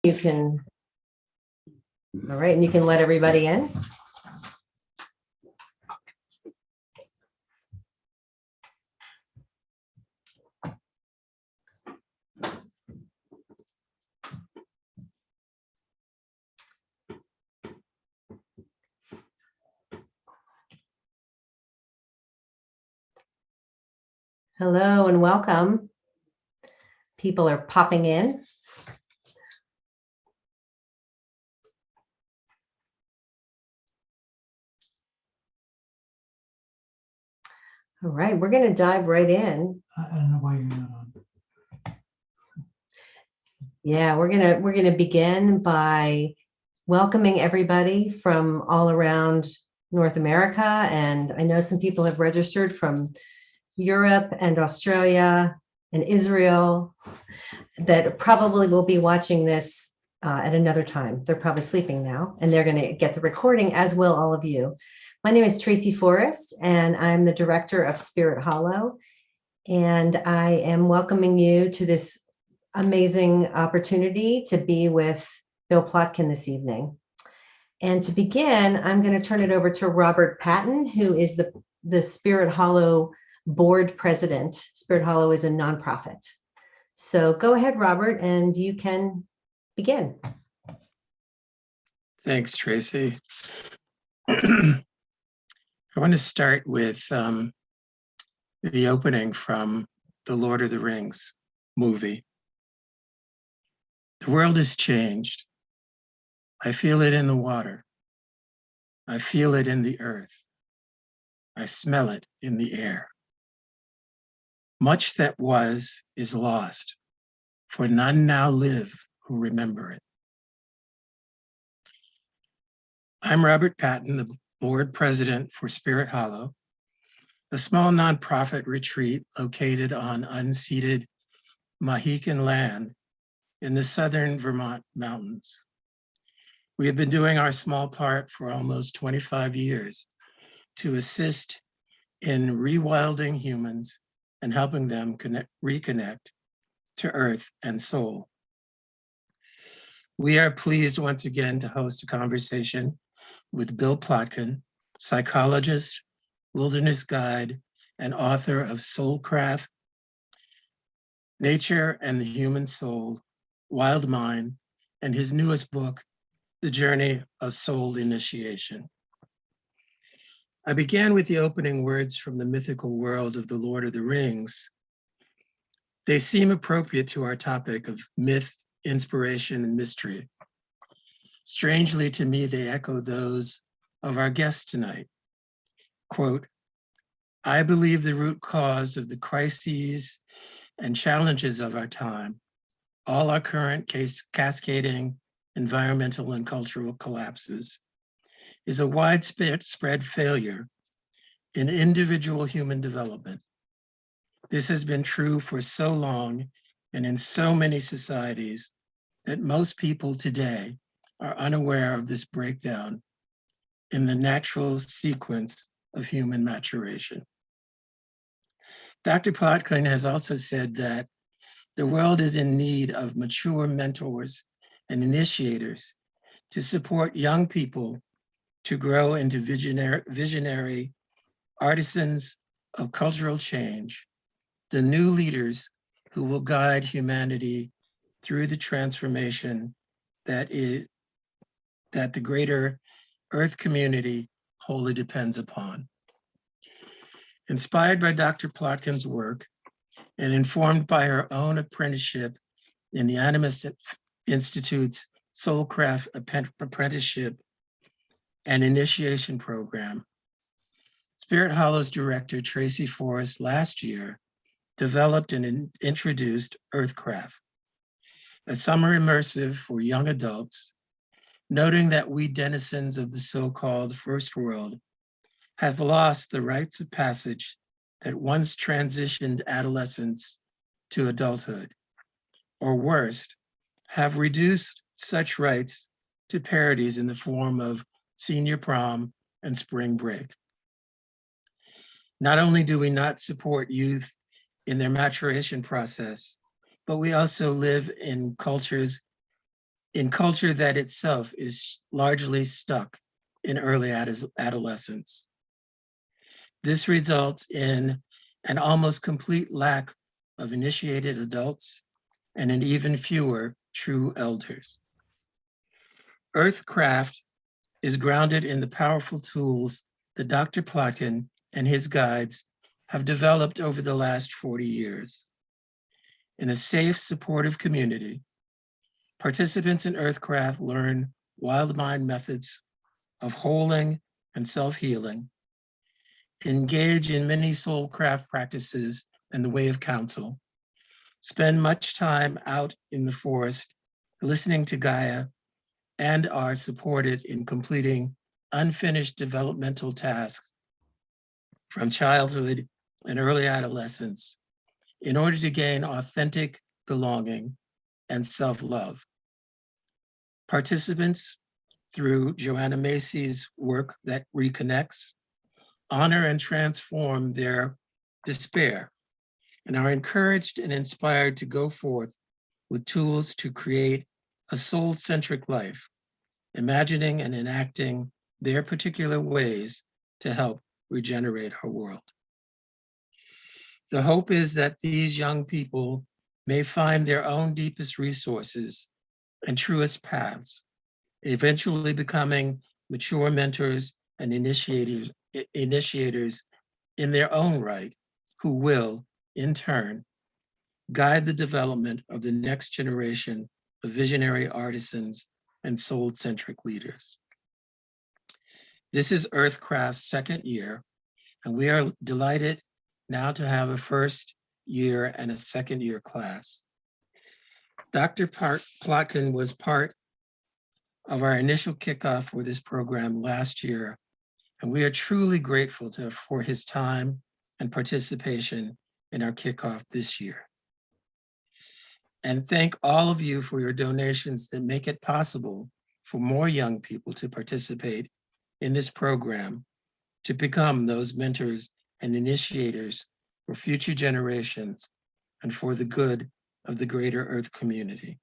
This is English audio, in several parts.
You can, all right, and you can let everybody in. Hello and welcome. People are popping in. All right, we're going to dive right in. I don't know why you're not on. Yeah, we're gonna begin by welcoming everybody from all around North America, and I know some people have registered from Europe and Australia and Israel that probably will be watching this at another time. They're probably sleeping now, and they're going to get the recording, as will all of you. My name is Tracey Forest, and I'm the director of Spirit Hollow, and I am welcoming you to this amazing opportunity to be with Bill Plotkin this evening. And to begin, I'm going to turn it over to Robert Patton, who is the Spirit Hollow board president. Spirit Hollow is a nonprofit. So go ahead, Robert, and you can begin. Thanks, Tracey. I want to start with the opening from the Lord of the Rings movie. The world has changed. I feel it in the water. I feel it in the earth. I smell it in the air. Much that was is lost, for none now live who remember it. I'm Robert Patton, the board president for Spirit Hollow, a small nonprofit retreat located on unceded Mohican land in the southern Vermont mountains. We have been doing our small part for almost 25 years to assist in rewilding humans and helping them reconnect to earth and soul. We are pleased once again to host a conversation with Bill Plotkin, psychologist, wilderness guide, and author of Soulcraft, Nature and the Human Soul, Wild Mind, and his newest book, The Journey of Soul Initiation. I began with the opening words from the mythical world of the Lord of the Rings. They seem appropriate to our topic of myth, inspiration, and mystery. Strangely to me, they echo those of our guest tonight. Quote, I believe the root cause of the crises and challenges of our time, all our current cascading environmental and cultural collapses, is a widespread failure in individual human development. This has been true for so long and in so many societies that most people today are unaware of this breakdown in the natural sequence of human maturation. Dr. Plotkin has also said that the world is in need of mature mentors and initiators to support young people to grow into visionary artisans of cultural change, the new leaders who will guide humanity through the transformation that the greater Earth community wholly depends upon. Inspired by Dr. Plotkin's work and informed by her own apprenticeship in the Animist Institute's Soulcraft Apprenticeship and Initiation Program, Spirit Hollow's director, Tracey Forest, last year developed and introduced Earthcraft, a summer immersive for young adults, noting that we denizens of the so-called first world have lost the rites of passage that once transitioned adolescence to adulthood, or worst, have reduced such rites to parodies in the form of senior prom and spring break. Not only do we not support youth in their maturation process, but we also live in cultures in culture that itself is largely stuck in early adolescence. This results in an almost complete lack of initiated adults and an even fewer true elders. Earthcraft is grounded in the powerful tools that Dr. Plotkin and his guides have developed over the last 40 years. In a safe, supportive community, participants in Earthcraft learn wild mind methods of holding and self-healing, engage in many soul craft practices and the way of counsel, spend much time out in the forest listening to Gaia, and are supported in completing unfinished developmental tasks from childhood and early adolescence in order to gain authentic belonging and self-love. Participants, through Joanna Macy's work that reconnects, honor and transform their despair and are encouraged and inspired to go forth with tools to create a soul-centric life, imagining and enacting their particular ways to help regenerate our world. The hope is that these young people may find their own deepest resources and truest paths, eventually becoming mature mentors and initiators in their own right, who will, in turn, guide the development of the next generation of visionary artisans and soul-centric leaders. This is Earthcraft's second year, and we are delighted now to have a first year and a second year class. Dr. Plotkin was part of our initial kickoff for this program last year, and we are truly grateful for his time and participation in our kickoff this year. And thank all of you for your donations that make it possible for more young people to participate in this program, to become those mentors and initiators for future generations and for the good of the greater Earth community.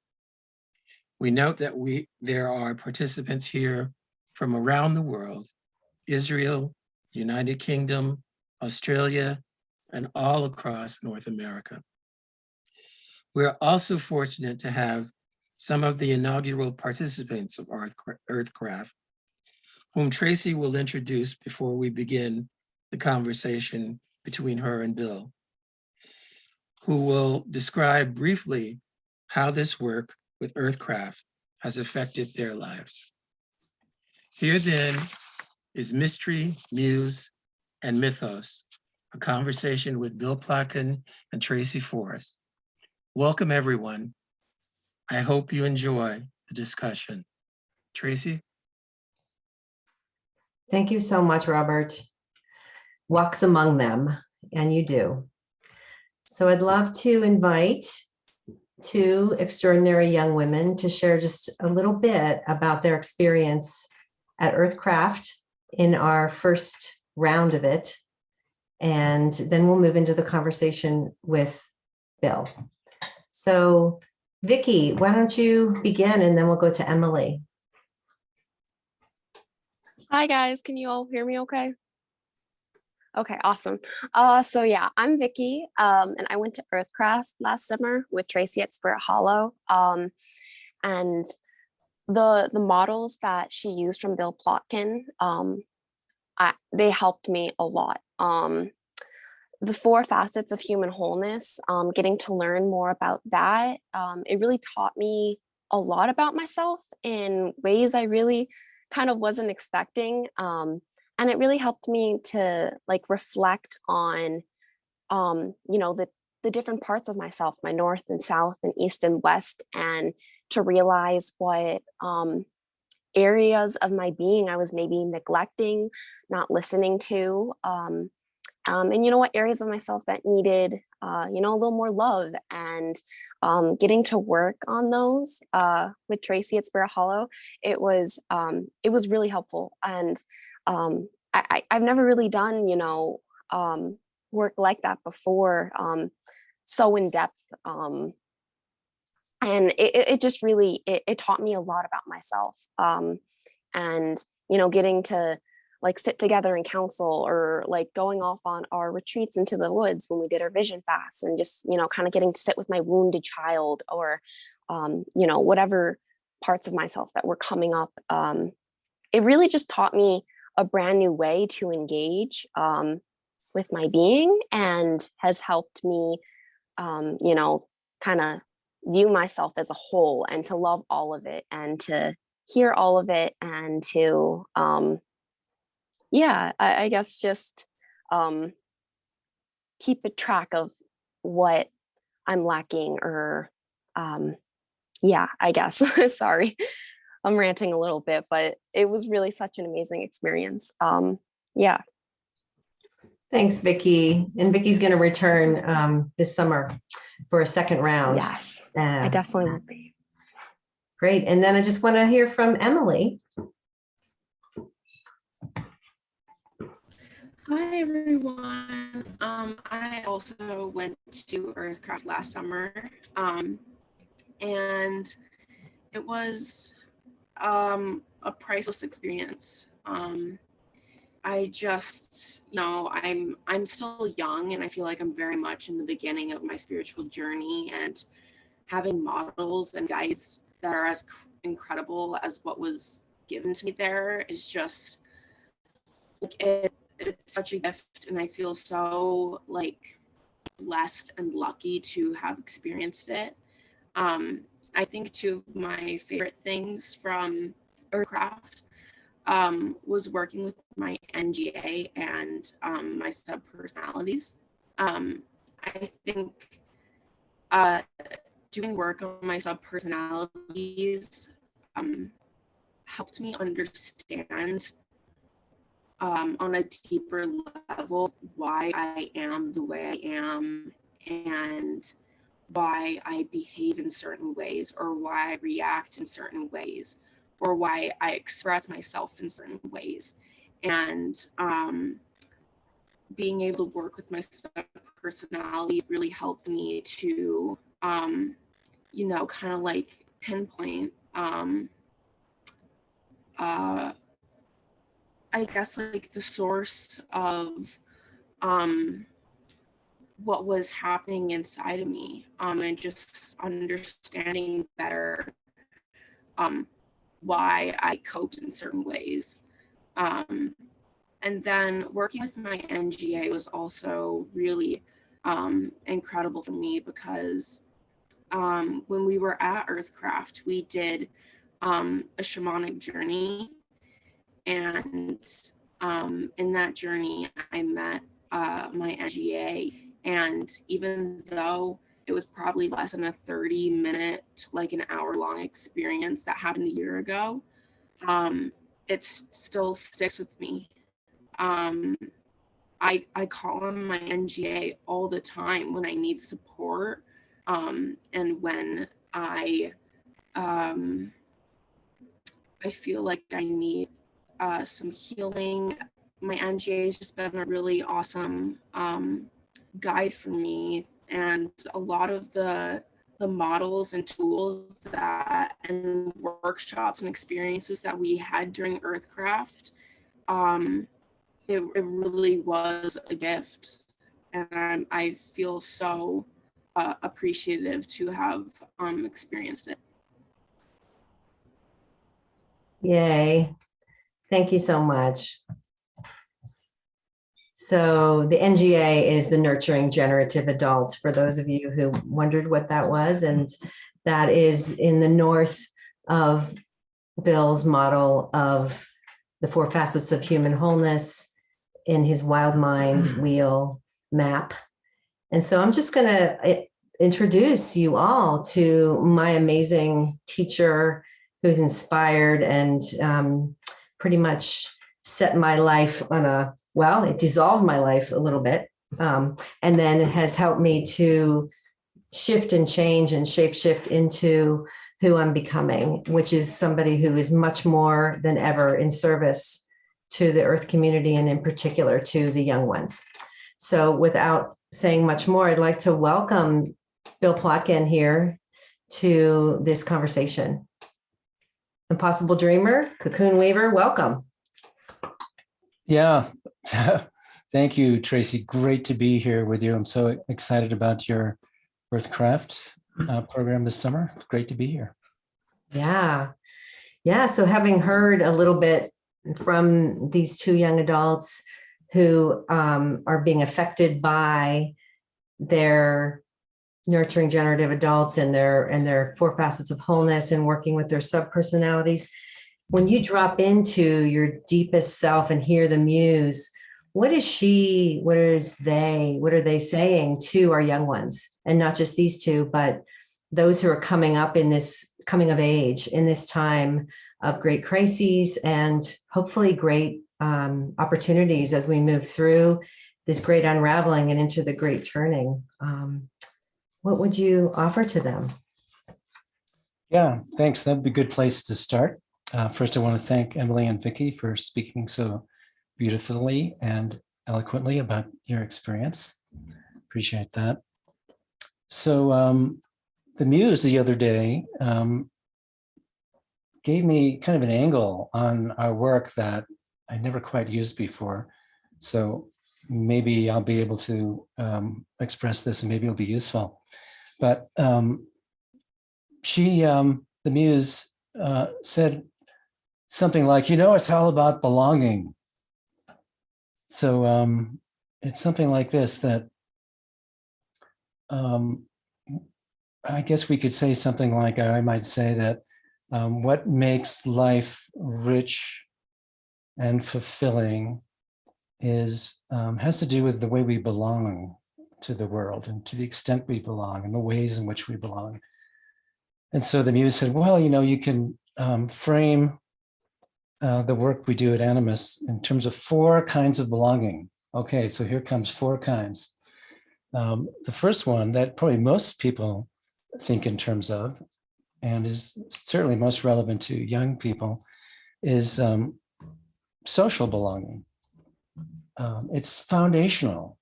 We note that there are participants here from around the world, Israel, United Kingdom, Australia, and all across North America. We're also fortunate to have some of the inaugural participants of Earthcraft, whom Tracey will introduce before we begin the conversation between her and Bill, who will describe briefly how this work with Earthcraft has affected their lives. Here then is Mystery, Muse, and Mythos, a conversation with Bill Plotkin and Tracey Forest. Welcome everyone. I hope you enjoy the discussion. Tracey? Thank you so much, Robert. Walks among them, and you do. So I'd love to invite two extraordinary young women to share just a little bit about their experience at Earthcraft in our first round of it. And then we'll move into the conversation with Bill. So Vicki, why don't you begin and then we'll go to Emily. Hi guys, can you all hear me okay? Okay, awesome. So yeah, I'm Vicki, and I went to Earthcraft last summer with Tracey at Spirit Hollow. And the models that she used from Bill Plotkin, they helped me a lot. The 4 facets of human wholeness, getting to learn more about that, it really taught me a lot about myself in ways I really kind of wasn't expecting. And it really helped me to like reflect on, you know, the different parts of myself, my north and south and east and west, and to realize what areas of my being I was maybe neglecting, not listening to, and you know what areas of myself that needed, you know, a little more love, and getting to work on those with Tracey at Spirit Hollow, it was really helpful. And I've never really done, you know, work like that before, so in depth. and it just really, it taught me a lot about myself. And, you know, getting to like sit together in council, or like going off on our retreats into the woods when we did our vision fast, and just, you know, kind of getting to sit with my wounded child, or, you know, whatever parts of myself that were coming up. It really just taught me a brand new way to engage with my being, and has helped me, you know, kind of view myself as a whole, and to love all of it, and to hear all of it, and to, yeah, I guess just keep a track of what I'm lacking, or, yeah, I guess. Sorry, I'm ranting a little bit, but it was really such an amazing experience. Yeah. Thanks, Vicky. And Vicky's going to return this summer for a second round. Yes, I definitely will be. Great. And then I just want to hear from Emily. Hi everyone. I also went to Earthcraft last summer, and it was a priceless experience. I just, you know, I'm still young, and I feel like I'm very much in the beginning of my spiritual journey, and having models and guides that are as incredible as what was given to me there is just like it's such a gift, and I feel so like blessed and lucky to have experienced it. I think two of my favorite things from Earthcraft was working with my NGA and my sub-personalities. I think doing work on my sub-personalities helped me understand on a deeper level why I am the way I am, and why I behave in certain ways, or why I react in certain ways, or why I express myself in certain ways. And being able to work with my personality really helped me to, you know, kind of like pinpoint I guess like the source of what was happening inside of me, and just understanding better why I coped in certain ways. And then working with my NGA was also really incredible for me, because when we were at Earthcraft, we did a shamanic journey. And in that journey, I met my NGA. And even though it was probably less than a 30-minute, like an hour-long experience that happened a year ago, it still sticks with me. I call on my NGA all the time when I need support, and when I feel like I need some healing. My NGA has just been a really awesome guide for me, and a lot of the models and tools that and workshops and experiences that we had during Earthcraft, it really was a gift, and I feel so appreciative to have experienced it. Yay. Thank you so much. So the NGA is the Nurturing Generative Adult, for those of you who wondered what that was. And that is in the north of Bill's model of the 4 facets of human wholeness in his Wild Mind wheel map. And so I'm just going to introduce you all to my amazing teacher, who's inspired and pretty much set my life on a, well, it dissolved my life a little bit, and then has helped me to shift and change and shapeshift into who I'm becoming, which is somebody who is much more than ever in service to the Earth community, and in particular to the young ones. So without saying much more, I'd like to welcome Bill Plotkin here to this conversation. Impossible Dreamer, Cocoon Weaver, welcome. Yeah, thank you, Tracy. Great to be here with you. I'm so excited about your Earthcraft program this summer. Great to be here. Yeah. Yeah. So having heard a little bit from these two young adults who are being affected by their nurturing generative adults and their four facets of wholeness and working with their subpersonalities, when you drop into your deepest self and hear the muse, what are they saying to our young ones? And not just these two, but those who are coming up in this coming of age in this time of great crises and hopefully great opportunities as we move through this great unraveling and into the great turning. What would you offer to them? Yeah, thanks. That'd be a good place to start. First, I want to thank Emily and Vicky for speaking so beautifully and eloquently about your experience. Appreciate that. So the Muse the other day gave me kind of an angle on our work that I never quite used before. So maybe I'll be able to express this and maybe it'll be useful. But the Muse said something like, it's all about belonging. So it's something like this, that I guess we could say something like, I might say that what makes life rich and fulfilling is has to do with the way we belong to the world and to the extent we belong and the ways in which we belong. And so the Muse said, well, you can frame the work we do at Animus in terms of 4 kinds of belonging. Okay, so here comes 4 kinds. The first one that probably most people think in terms of, and is certainly most relevant to young people, is social belonging. It's foundational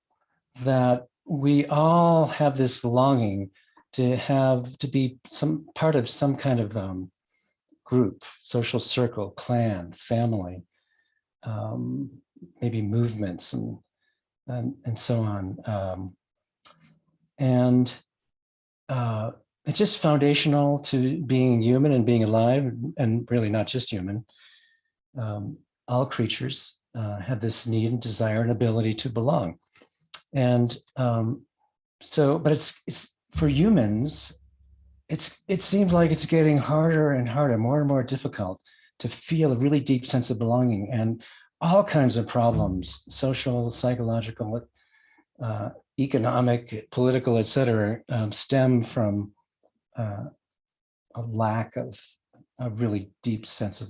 that we all have this longing to be some part of some kind of group, social circle, clan, family, maybe movements and so on. It's just foundational to being human and being alive, and really not just human. All creatures have this need and desire and ability to belong. And but it's for humans, it seems like it's getting harder and harder, more and more difficult to feel a really deep sense of belonging. And all kinds of problems, social, psychological, economic, political, et cetera, stem from a lack of a really deep sense of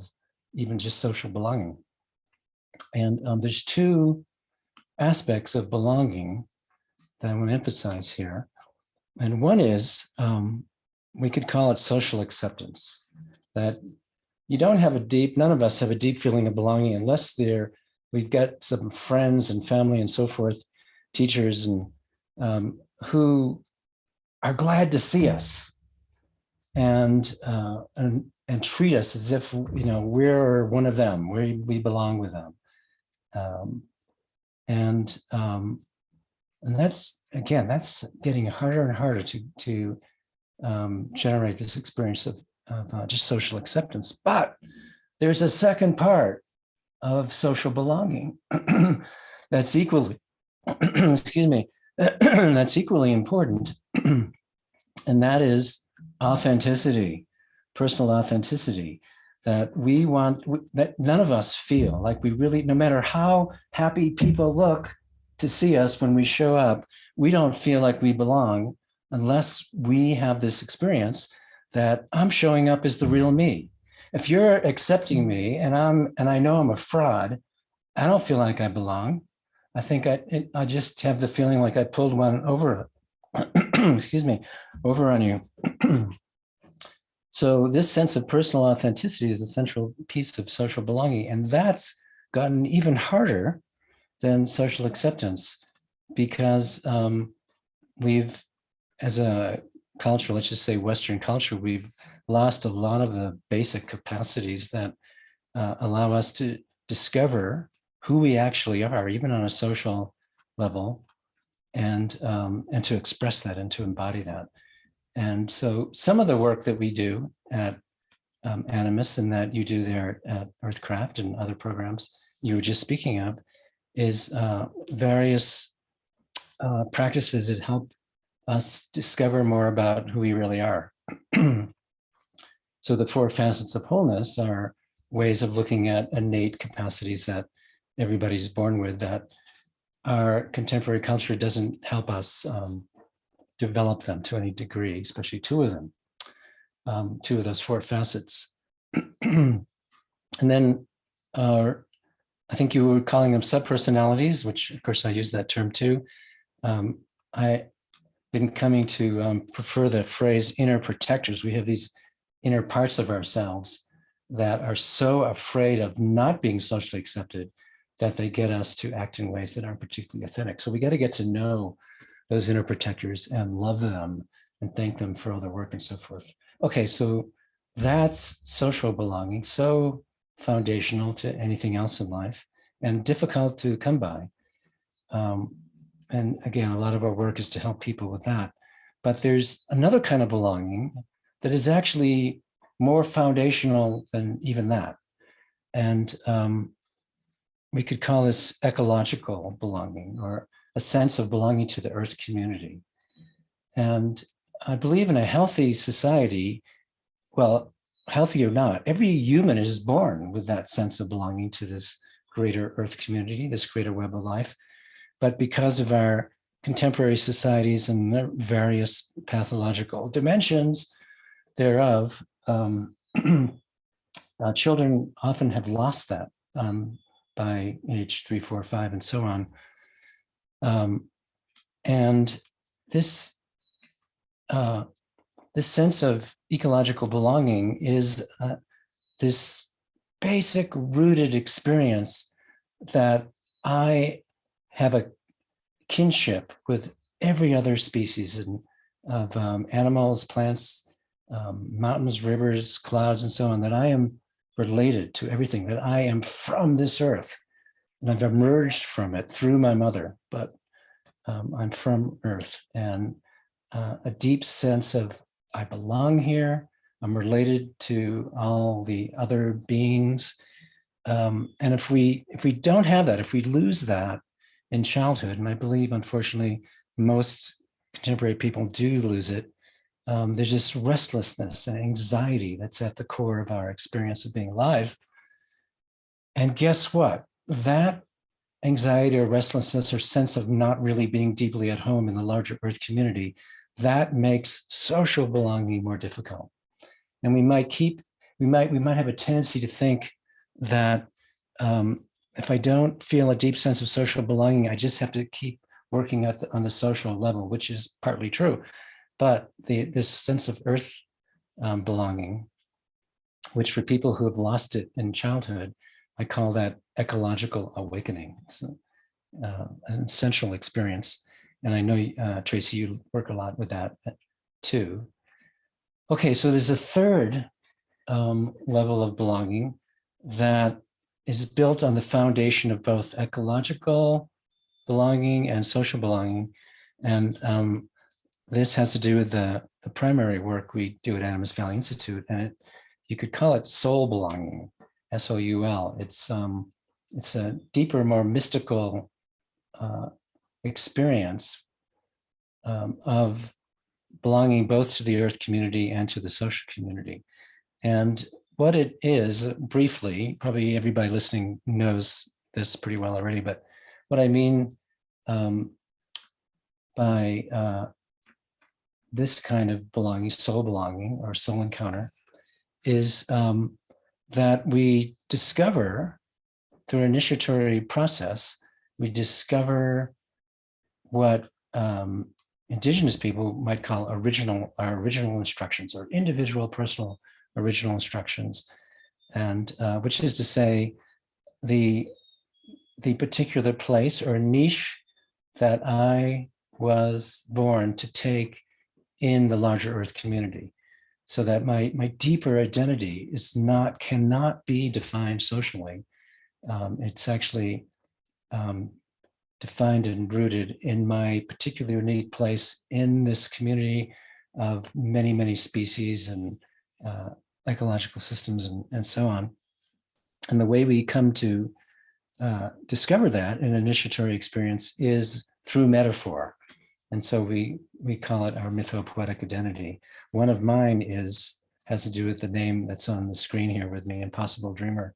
even just social belonging. And there's 2 aspects of belonging that I want to emphasize here. And one is, we could call it social acceptance, that you don't have none of us have a deep feeling of belonging unless we've got some friends and family and so forth, teachers, and who are glad to see us and treat us as if we're one of them, we belong with them, and that's getting harder and harder to generate this experience of just social acceptance. But there's a second part of social belonging that's equally excuse me, that's equally important, and that is authenticity, personal authenticity, that that none of us feel like we really, no matter how happy people look to see us when we show up, we don't feel like we belong unless we have this experience that I'm showing up as the real me. If you're accepting me and I know I'm a fraud, I don't feel like I belong. I think I just have the feeling like I pulled one over, excuse me, over on you. So this sense of personal authenticity is a central piece of social belonging, and that's gotten even harder than social acceptance because we've, as a culture, let's just say Western culture, we've lost a lot of the basic capacities that allow us to discover who we actually are, even on a social level, and to express that and to embody that. And so some of the work that we do at Animus and that you do there at Earthcraft and other programs you were just speaking of is various practices that help us discover more about who we really are. So the 4 facets of wholeness are ways of looking at innate capacities that everybody's born with that our contemporary culture doesn't help us develop them to any degree, especially 2 of them, 2 of those 4 facets. And then I think you were calling them subpersonalities, which of course I use that term too. I've been coming to prefer the phrase inner protectors. We have these inner parts of ourselves that are so afraid of not being socially accepted that they get us to act in ways that aren't particularly authentic. So we got to get to know those inner protectors and love them and thank them for all their work and so forth. Okay, so that's social belonging, so foundational to anything else in life and difficult to come by. And again, a lot of our work is to help people with that. But there's another kind of belonging that is actually more foundational than even that. And we could call this ecological belonging, or a sense of belonging to the Earth community. And I believe in a healthy society, well, healthy or not, every human is born with that sense of belonging to this greater Earth community, this greater web of life. But because of our contemporary societies and their various pathological dimensions thereof, children often have lost that by age 3, 4, 5, and so on. And this sense of ecological belonging is this basic rooted experience that I have a kinship with every other species of animals, plants, mountains, rivers, clouds, and so on, that I am related to everything, that I am from this earth, and I've emerged from it through my mother, but I'm from Earth, and a deep sense of I belong here, I'm related to all the other beings. And if we don't have that, if we lose that in childhood, and I believe, unfortunately, most contemporary people do lose it, there's just restlessness and anxiety that's at the core of our experience of being alive. And guess what? That anxiety or restlessness or sense of not really being deeply at home in the larger Earth community, that makes social belonging more difficult. And we might have a tendency to think that if I don't feel a deep sense of social belonging, I just have to keep working on the social level, which is partly true. But this sense of Earth belonging, which for people who have lost it in childhood, I call that ecological awakening. It's an essential experience. And I know, Tracey, you work a lot with that too. Okay, so there's a third level of belonging that is built on the foundation of both ecological belonging and social belonging. And this has to do with the primary work we do at Animus Valley Institute. And you could call it soul belonging, S-O-U-L. It's a deeper, more mystical experience of belonging both to the Earth community and to the social community. And what it is, briefly, probably everybody listening knows this pretty well already, but what I mean by this kind of belonging, soul belonging or soul encounter, is that we discover through an initiatory process, we discover what Indigenous people might call our original instructions, or individual personal original instructions, and which is to say the particular place or niche that I was born to take in the larger Earth community, so that my deeper identity cannot be defined socially. It's actually defined and rooted in my particularly unique place in this community of many, many species and ecological systems and so on. And the way we come to discover that in initiatory experience is through metaphor. And so we call it our mythopoetic identity. One of mine has to do with the name that's on the screen here with me, Impossible Dreamer.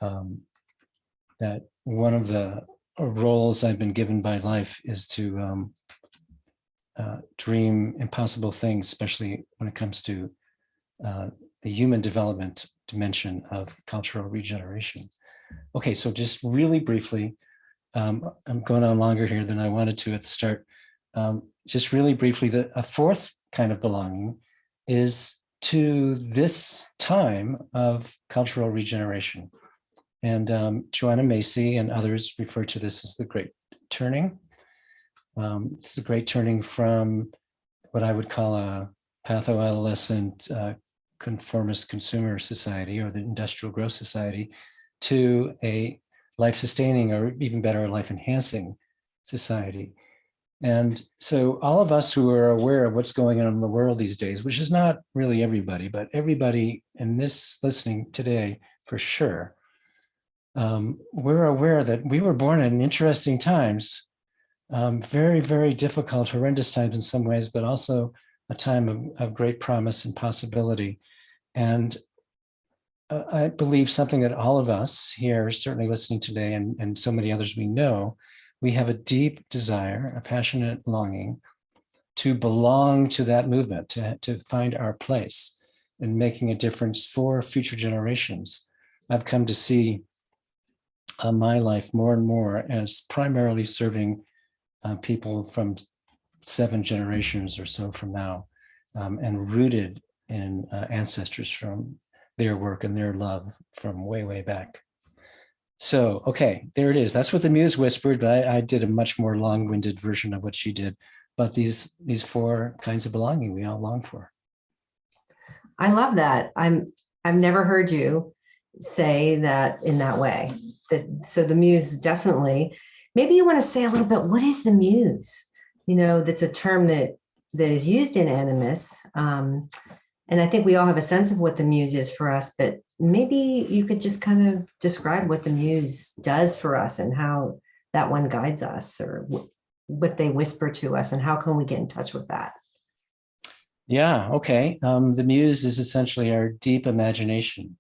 That one of the roles I've been given by life is to dream impossible things, especially when it comes to the human development dimension of cultural regeneration. Okay, so just really briefly, I'm going on longer here than I wanted to at the start. Just really briefly, a fourth kind of belonging is to this time of cultural regeneration. And Joanna Macy and others refer to this as the Great Turning. It's the Great Turning from what I would call a patho-adolescent conformist consumer society, or the industrial growth society, to a life-sustaining, or even better, a life-enhancing society. And so all of us who are aware of what's going on in the world these days, which is not really everybody, but everybody in this listening today, for sure, we're aware that we were born in interesting times, very, very difficult, horrendous times in some ways, but also a time of great promise and possibility. And I believe something that all of us here, certainly listening today, and so many others we know, we have a deep desire, a passionate longing to belong to that movement, to find our place in making a difference for future generations. I've come to see my life more and more as primarily serving people from 7 generations or so from now, and rooted in ancestors from their work and their love from way, way back. So, okay, there it is. That's what the Muse whispered, but I did a much more long-winded version of what she did. But these 4 kinds of belonging we all long for. I love that. I've never heard you say that in that way. So the Muse definitely. Maybe you want to say a little bit. What is the Muse? You know, that's a term that is used in Animus. And I think we all have a sense of what the Muse is for us, but maybe you could just kind of describe what the Muse does for us and how that one guides us, or what they whisper to us, and how can we get in touch with that? Yeah, okay. The Muse is essentially our deep imagination.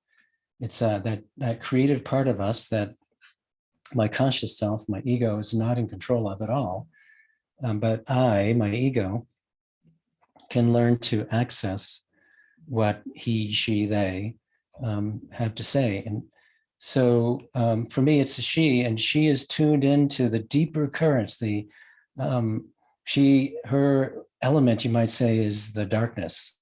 It's that creative part of us that my conscious self, my ego, is not in control of at all. But my ego, can learn to access what he, she, they have to say. And so for me, it's a she, and she is tuned into the deeper currents. Her element, you might say, is the darkness,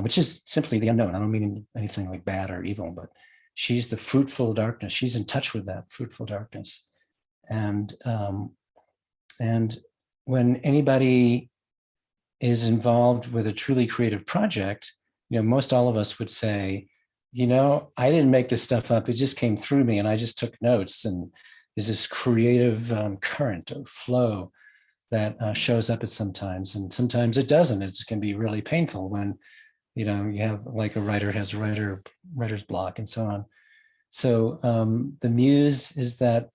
which is simply the unknown. I don't mean anything like bad or evil, but she's the fruitful darkness. She's in touch with that fruitful darkness. And when anybody is involved with a truly creative project, most all of us would say, I didn't make this stuff up. It just came through me and I just took notes. And there's this creative current or flow that shows up at sometimes, and sometimes it doesn't. It can be really painful when, you have, like, a writer has writer's block and so on. So the Muse is that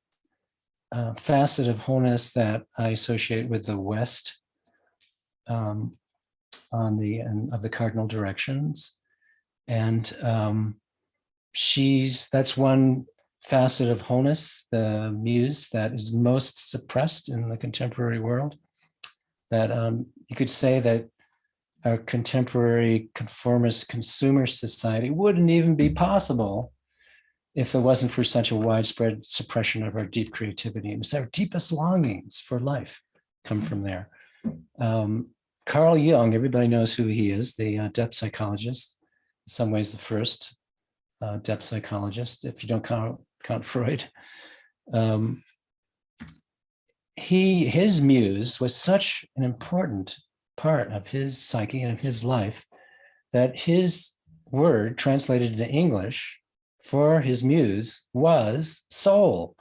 facet of wholeness that I associate with the West of the cardinal directions. And that's one facet of wholeness, the Muse, that is most suppressed in the contemporary world. That you could say that our contemporary conformist consumer society wouldn't even be possible if it wasn't for such a widespread suppression of our deep creativity. And it's our deepest longings for life come from there. Carl Jung, everybody knows who he is, the depth psychologist, in some ways the first depth psychologist, if you don't count Freud. His Muse was such an important part of his psyche and of his life that his word translated into English for his muse was soul.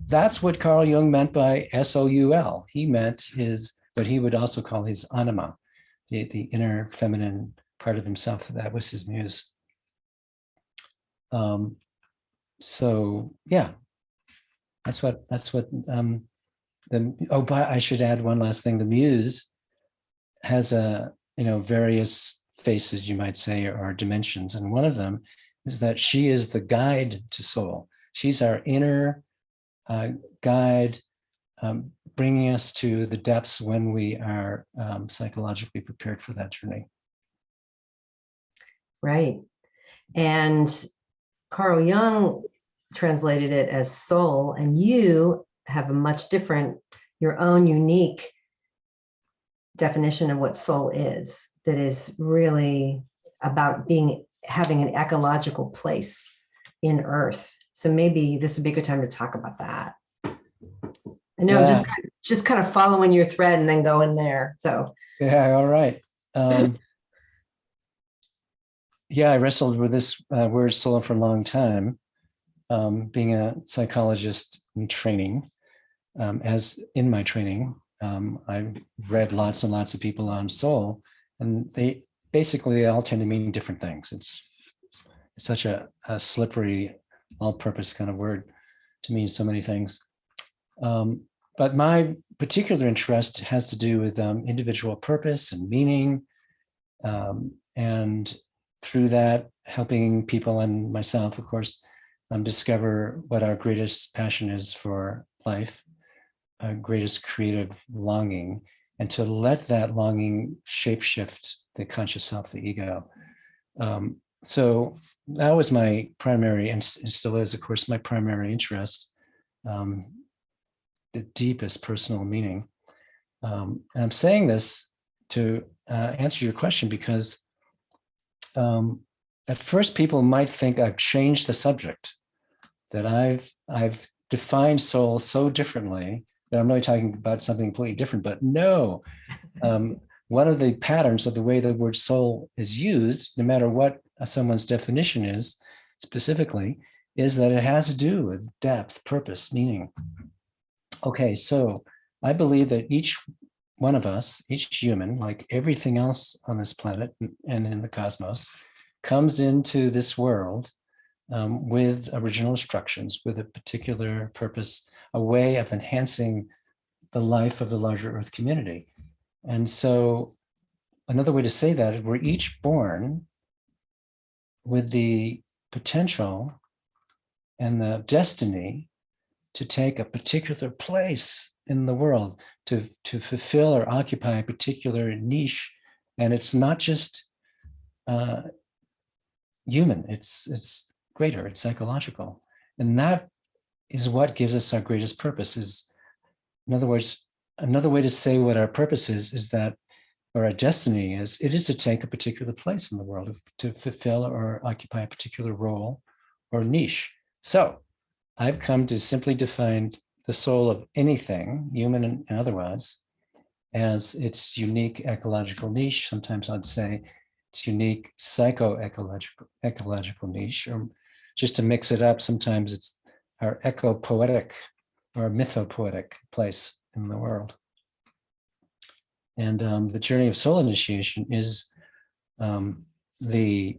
That's what Carl Jung meant by S-O-U-L. He meant his, what he would also call his anima, the inner feminine part of himself. That was his muse. So yeah, that's what but I should add one last thing. The muse has various faces, you might say, or dimensions. And one of them is that she is the guide to soul. She's our inner guide, bringing us to the depths when we are psychologically prepared for that journey. Right. And Carl Jung translated it as soul, and you have a much different, your own unique definition of what soul is, that is really about having an ecological place in Earth. So maybe this would be a good time to talk about that. I know, Yeah. I'm just kind of following your thread and then going there. So Yeah, all right. Yeah, I wrestled with this word soul for a long time, being a psychologist in training. As in my training, I read lots and lots of people on soul, and they all tend to mean different things. It's such a slippery, all-purpose kind of word to mean so many things. But my particular interest has to do with individual purpose and meaning, and through that, helping people and myself, of course, discover what our greatest passion is for life, our greatest creative longing, and to let that longing shapeshift the conscious self, the ego. So that was my primary, and still is, of course, my primary interest, the deepest personal meaning. And I'm saying this to answer your question because at first people might think I've changed the subject, that I've defined soul so differently that I'm really talking about something completely different. But no, one of the patterns of the way the word soul is used, no matter what someone's definition is specifically, is that it has to do with depth, purpose, meaning. Okay, so I believe that each one of us, each human, like everything else on this planet and in the cosmos, comes into this world with original instructions, with a particular purpose, a way of enhancing the life of the larger Earth community. And so another way to say that is we're each born with the potential and the destiny to take a particular place in the world, to fulfill or occupy a particular niche. And it's not just human, it's greater, it's psychological. And that is what gives us our greatest purpose. Is, in other words, another way to say what our purpose is that, or our destiny is, it is to take a particular place in the world, to fulfill or occupy a particular role or niche. So I've come to simply define the soul of anything, human and otherwise, as its unique ecological niche. Sometimes I'd say its unique ecological niche, or just to mix it up, sometimes it's our eco-poetic or mythopoetic place in the world. And the journey of soul initiation is the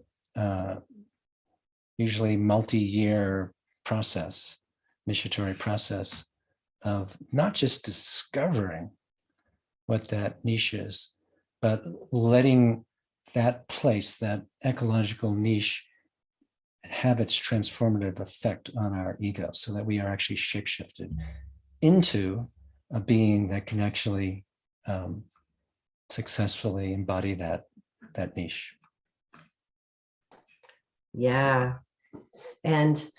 usually multi-year process, initiatory process of not just discovering what that niche is, but letting that place, that ecological niche, have its transformative effect on our ego, so that we are actually shapeshifted into a being that can actually successfully embody that niche. yeah. And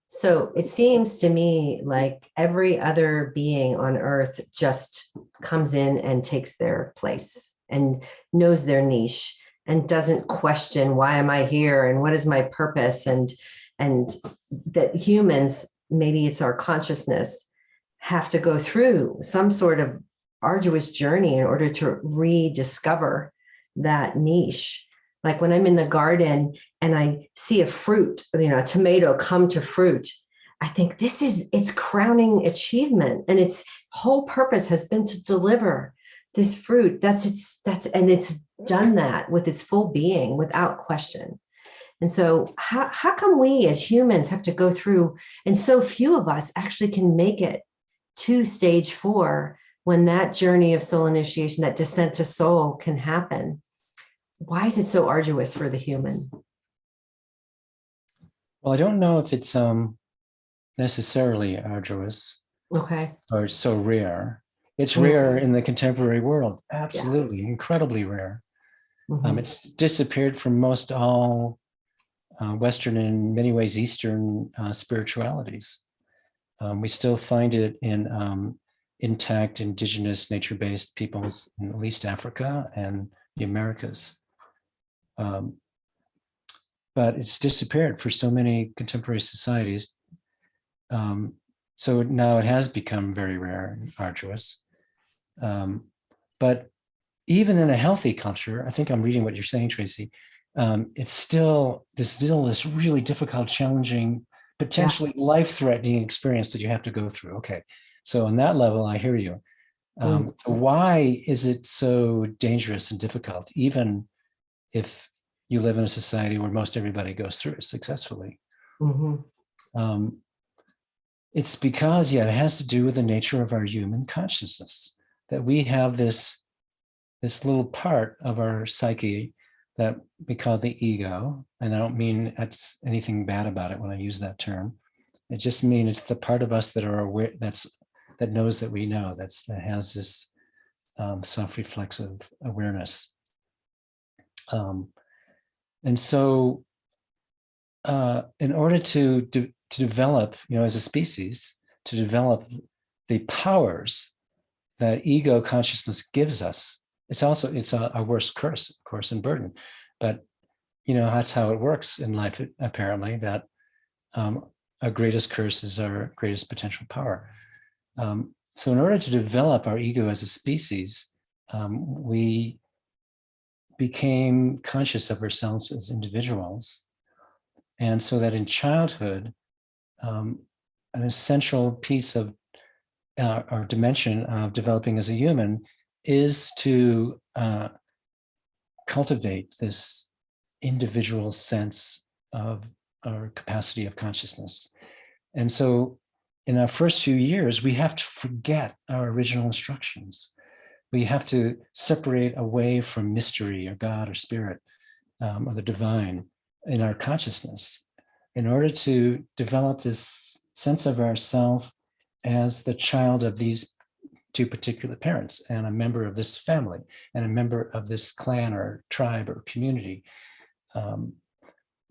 so it seems to me like every other being on Earth just comes in and takes their place and knows their niche and doesn't question, why am I here and what is my purpose? And that humans, maybe it's our consciousness, have to go through some sort of arduous journey in order to rediscover that niche. Like when I'm in the garden and I see a fruit, a tomato come to fruit, I think this is its crowning achievement, and its whole purpose has been to deliver this fruit. And it's done that with its full being without question. And so how come we as humans have to go through, and so few of us actually can make it to stage 4 when that journey of soul initiation, that descent to soul can happen? Why is it so arduous for the human? Well, I don't know if it's necessarily arduous Okay. or so rare. It's rare in the contemporary world, absolutely, incredibly rare. Mhm. It's disappeared from most all Western and in many ways Eastern spiritualities. We still find it in intact indigenous nature-based peoples in at least Africa and the Americas. But it's disappeared for so many contemporary societies. So now it has become very rare and arduous. But even in a healthy culture, I think I'm reading what you're saying, Tracey, there's still this really difficult, challenging, potentially life-threatening experience that you have to go through. Okay, so on that level, I hear you. So why is it so dangerous and difficult, even if you live in a society where most everybody goes through it successfully? It's because, it has to do with the nature of our human consciousness, that we have this little part of our psyche that we call the ego. And I don't mean that's anything bad about it when I use that term. It just means it's the part of us that are aware, that knows that we know, that has this self-reflexive awareness. And so in order to develop, as a species, to develop the powers that ego consciousness gives us, it's a worse curse, of course, and burden. But, that's how it works in life, apparently, that our greatest curse is our greatest potential power. So in order to develop our ego as a species, we became conscious of ourselves as individuals. And so that in childhood, an essential piece of our dimension of developing as a human is to cultivate this individual sense of our capacity of consciousness. And so in our first few years, we have to forget our original instructions. We have to separate away from mystery or God or spirit or the divine in our consciousness in order to develop this sense of ourself as the child of these two particular parents and a member of this family and a member of this clan or tribe or community.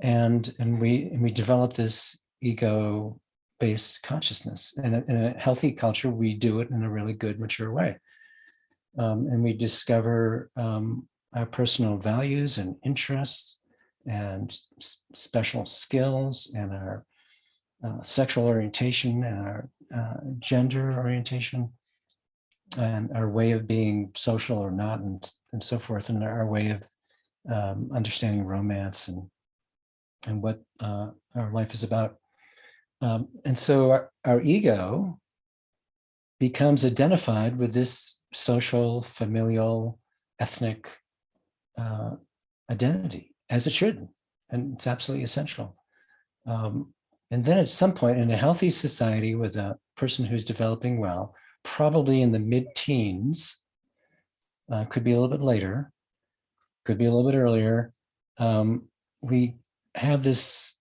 And we develop this ego-based consciousness. And in a healthy culture, we do it in a really good, mature way. And we discover our personal values and interests and special skills and our sexual orientation and our gender orientation and our way of being social or not, and so forth, and our way of understanding romance and what our life is about. And so our ego becomes identified with this social, familial, ethnic identity, as it should, and it's absolutely essential. And then at some point in a healthy society with a person who's developing well, probably in the mid-teens, could be a little bit later, could be a little bit earlier, we have this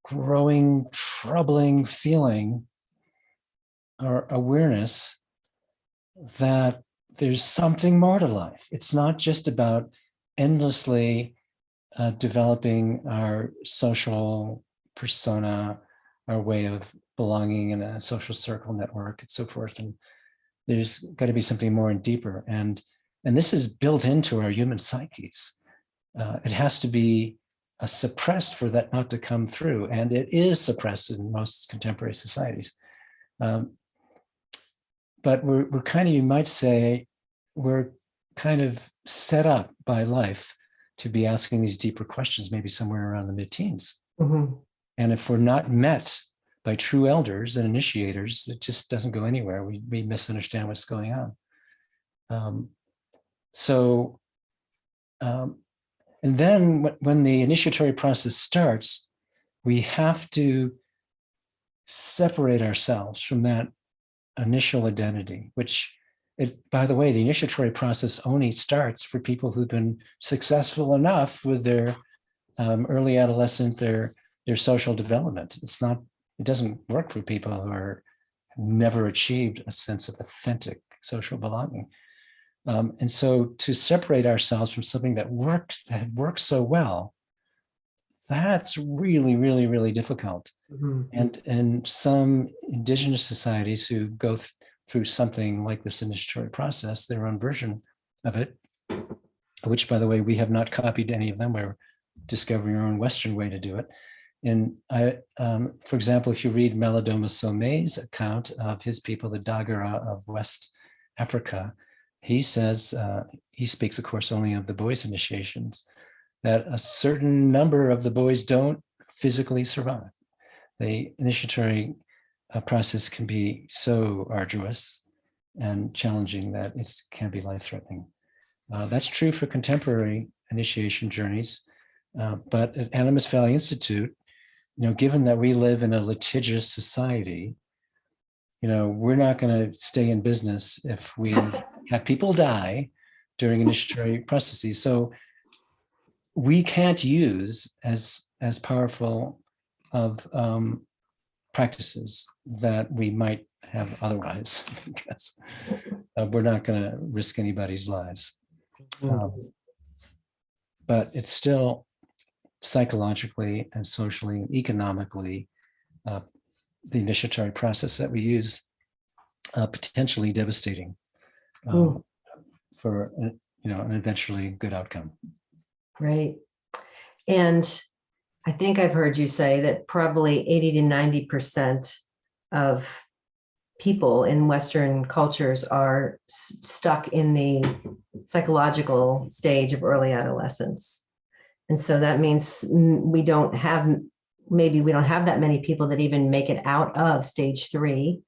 growing, troubling feeling or awareness that there's something more to life. It's not just about endlessly developing our social persona, our way of belonging in a social circle network, and so forth. And there's got to be something more and deeper. And this is built into our human psyches. It has to be suppressed for that not to come through. And it is suppressed in most contemporary societies. but we're kind of, you might say, we're kind of set up by life to be asking these deeper questions, maybe somewhere around the mid-teens. Mhm. And if we're not met by true elders and initiators, it just doesn't go anywhere. We misunderstand what's going on. And then when the initiatory process starts, we have to separate ourselves from that initial identity, which, by the way, the initiatory process only starts for people who've been successful enough with their early adolescent, their social development. It doesn't work for people who are never achieved a sense of authentic social belonging. And so to separate ourselves from something that works so well, that's really, really, really difficult. Mhm. And some indigenous societies who go through something like this initiatory process, their own version of it, which, by the way, we have not copied any of them. We're discovering our own Western way to do it. And for example, if you read Malidoma Some's account of his people, the Dagara of West Africa, he says, he speaks, of course, only of the boys' initiations, that a certain number of the boys don't physically survive. The initiatory process can be so arduous and challenging that it can be life-threatening. That's true for contemporary initiation journeys, but at Animas Valley Institute, given that we live in a litigious society, we're not going to stay in business if we have people die during initiatory processes. So we can't use as powerful of practices that we might have otherwise, because we're not going to risk anybody's lives. But it's still psychologically and socially and economically, the initiatory process that we use, potentially devastating for an eventually good outcome. Right. And I think I've heard you say that probably 80 to 90% of people in Western cultures are stuck in the psychological stage of early adolescence. And so that means we don't have that many people that even make it out of stage 3,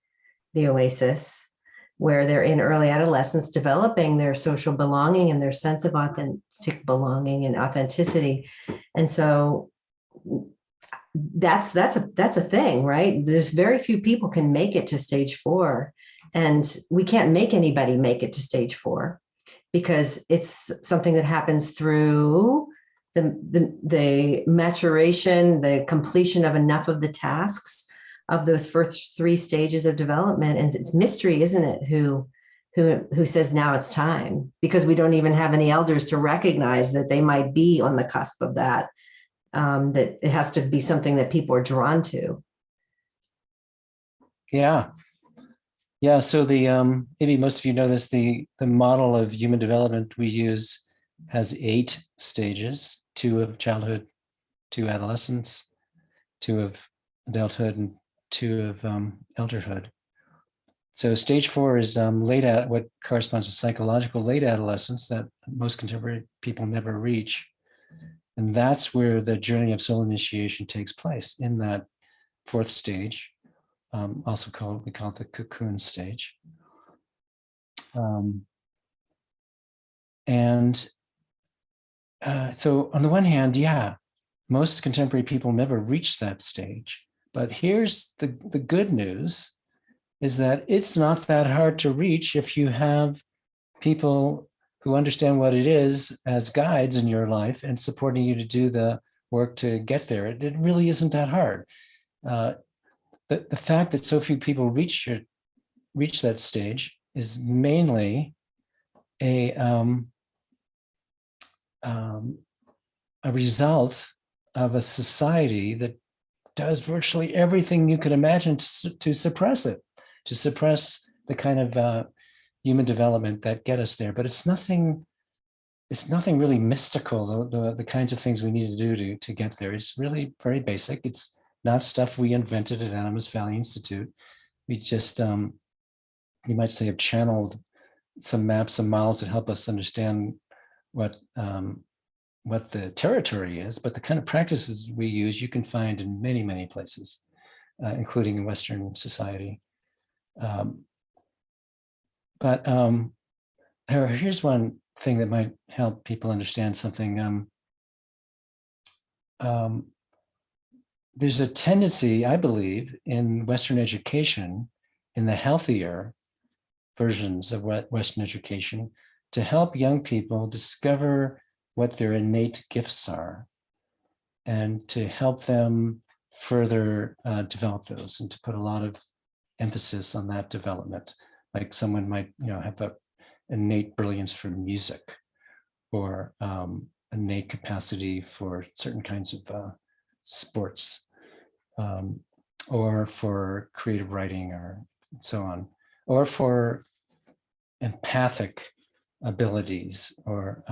the oasis, where they're in early adolescence, developing their social belonging and their sense of authentic belonging and authenticity. And so that's a thing, right? There's very few people can make it to stage 4, and we can't make anybody make it to stage 4 because it's something that happens through the maturation, the completion of enough of the tasks of those first 3 stages of development. And it's mystery, isn't it, who says now it's time, because we don't even have any elders to recognize that they might be on the cusp of that. That it has to be something that people are drawn to. Yeah. So the maybe most of you know this, the model of human development we use has 8 stages: 2 of childhood, 2 adolescence, 2 of adulthood, and 2 of elderhood. So stage 4 is what corresponds to psychological late adolescence that most contemporary people never reach. And that's where the journey of soul initiation takes place, in that 4th stage, also we call it the cocoon stage. So on the one hand, most contemporary people never reach that stage. But here's the good news, is that it's not that hard to reach if you have people who understand what it is as guides in your life and supporting you to do the work to get there. It really isn't that hard. The fact that so few people reach that stage is mainly a result of a society that does virtually everything you could imagine to suppress it, to suppress the kind of human development that get us there. But it's nothing really mystical, the kinds of things we need to do to get there. It's really very basic. It's not stuff we invented at Animas Valley Institute. We just you might say, have channeled some maps and models that help us understand what the territory is, but the kind of practices we use, you can find in many, many places, including in Western society. Here's one thing that might help people understand something. There's a tendency, I believe, in Western education, in the healthier versions of Western education, to help young people discover what their innate gifts are and to help them further develop those, and to put a lot of emphasis on that development. Like someone might, have an innate brilliance for music, or innate capacity for certain kinds of sports, or for creative writing, or so on, or for empathic abilities, or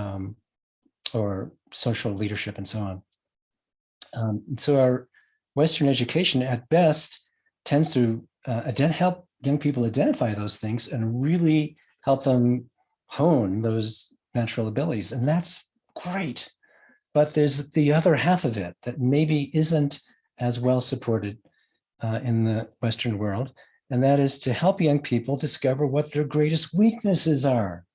social leadership, and so on. So our Western education, at best, tends to help young people identify those things and really help them hone those natural abilities. And that's great. But there's the other half of it that maybe isn't as well supported in the Western world. And that is to help young people discover what their greatest weaknesses are.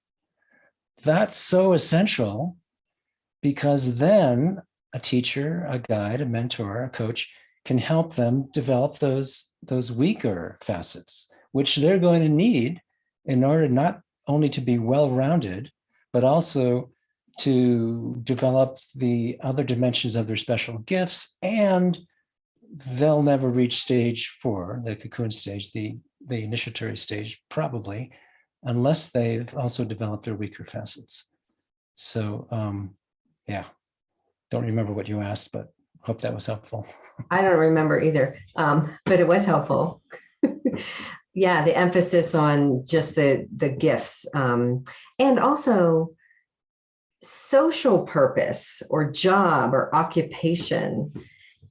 That's so essential, because then a teacher, a guide, a mentor, a coach can help them develop those weaker facets, which they're going to need in order not only to be well-rounded, but also to develop the other dimensions of their special gifts. And they'll never reach stage 4, the cocoon stage, the initiatory stage, probably, unless they've also developed their weaker facets. So yeah, don't remember what you asked, but hope that was helpful. I don't remember either, but it was helpful. Yeah, the emphasis on just the gifts, and also social purpose or job or occupation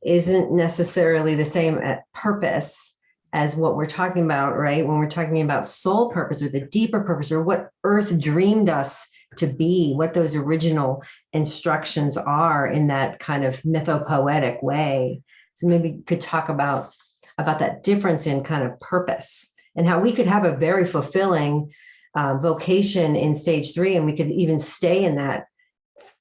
isn't necessarily the same at purpose as what we're talking about, right? When we're talking about soul purpose, or the deeper purpose, or what Earth dreamed us to be, what those original instructions are in that kind of mythopoetic way. So maybe you could talk about that difference in kind of purpose, and how we could have a very fulfilling vocation in stage 3, and we could even stay in that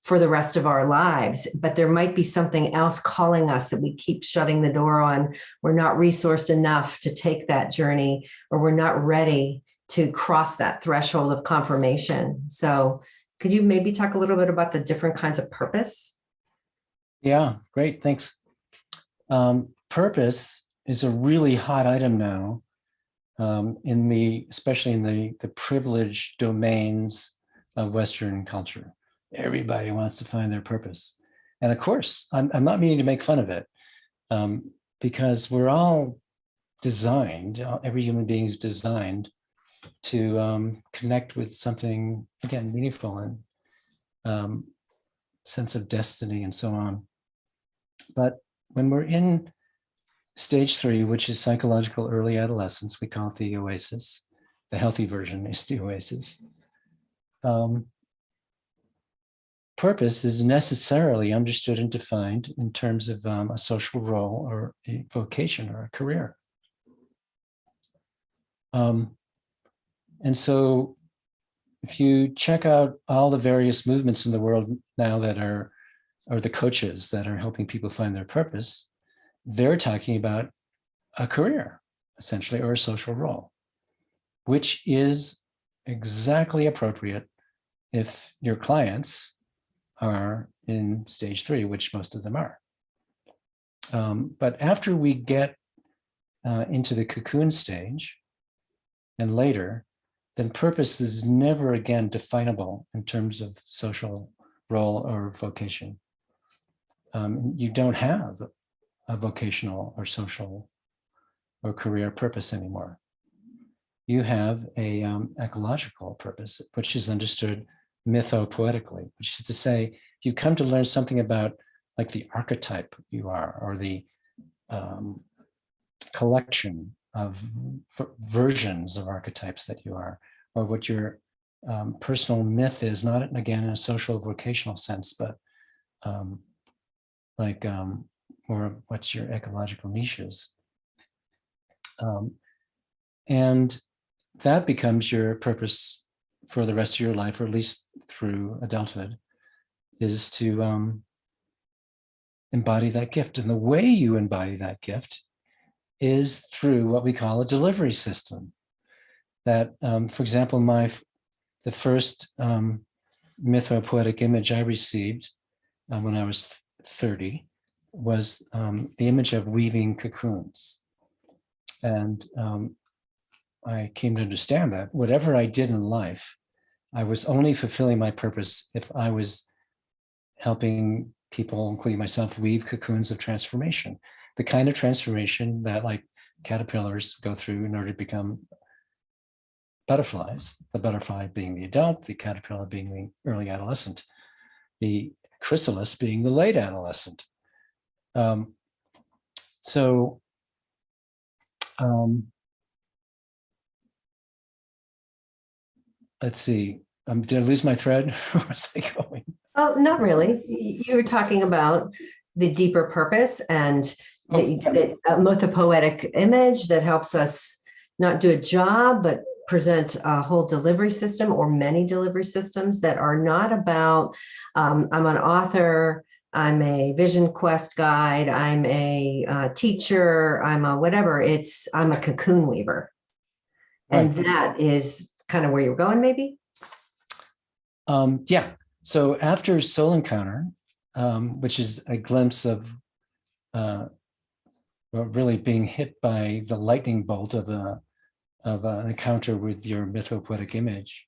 for the rest of our lives. But there might be something else calling us that we keep shutting the door on. We're not resourced enough to take that journey, or we're not ready to cross that threshold of confirmation. So could you maybe talk a little bit about the different kinds of purpose? Yeah, great, thanks. Purpose is a really hot item now, especially in the privileged domains of Western culture. Everybody wants to find their purpose. And of course, I'm not meaning to make fun of it, because we're all designed, every human being is designed to connect with something, again, meaningful, and sense of destiny, and so on. But when we're in stage 3, which is psychological early adolescence, we call it the oasis. The healthy version is the oasis. Purpose is necessarily understood and defined in terms of a social role, or a vocation, or a career. And so if you check out all the various movements in the world now that are the coaches that are helping people find their purpose, they're talking about a career, essentially, or a social role, which is exactly appropriate if your clients are in stage 3, which most of them are. But after we get into the cocoon stage and later, then purpose is never again definable in terms of social role or vocation. You don't have a vocational or social or career purpose anymore. You have a ecological purpose, which is understood mythopoetically, which is to say, if you come to learn something about, like, the archetype you are, or the collection versions of archetypes that you are, or what your personal myth is, not again in a social vocational sense, but or what's your ecological niches. And that becomes your purpose for the rest of your life, or at least through adulthood, is to embody that gift. And the way you embody that gift is through what we call a delivery system. That, for example, the first mythopoetic image I received when I was 30 was the image of weaving cocoons. And I came to understand that whatever I did in life, I was only fulfilling my purpose if I was helping people, including myself, weave cocoons of transformation. The kind of transformation that like caterpillars go through in order to become butterflies, the butterfly being the adult, the caterpillar being the early adolescent, the chrysalis being the late adolescent. Let's see, did I lose my thread? Where was I going? Oh, not really. You were talking about the deeper purpose and the mythopoetic image that helps us not do a job, but present a whole delivery system or many delivery systems that are not about, I'm an author, I'm a vision quest guide, I'm a teacher, I'm a whatever, I'm a cocoon weaver. And that is kind of where you're going, maybe? Yeah. So after Soul Encounter, which is a glimpse of really being hit by the lightning bolt of an encounter with your mythopoetic image,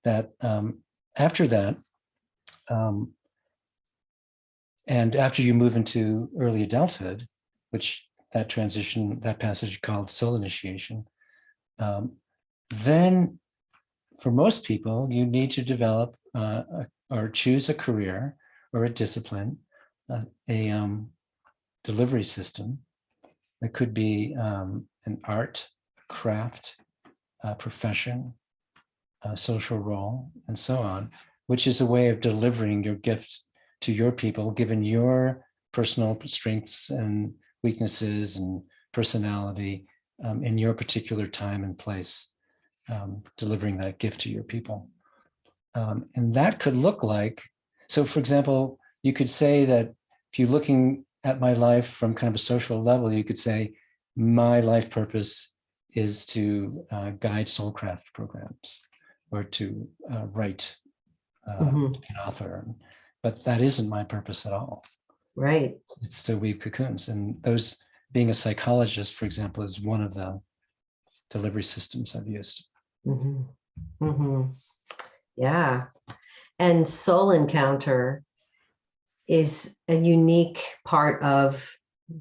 that after that, and after you move into early adulthood, which that passage called soul initiation, then for most people, you need to develop or choose a career or a discipline, a delivery system. It could be an art, craft, profession, social role, and so on, which is a way of delivering your gift to your people, given your personal strengths and weaknesses and personality in your particular time and place, delivering that gift to your people. And that could look like, so for example, you could say that if you're looking at my life from kind of a social level, you could say, my life purpose is to guide soulcraft programs or to write, be an author. But that isn't my purpose at all. Right. It's to weave cocoons. And those, being a psychologist, for example, is one of the delivery systems I've used. Yeah. And Soul Encounter is a unique part of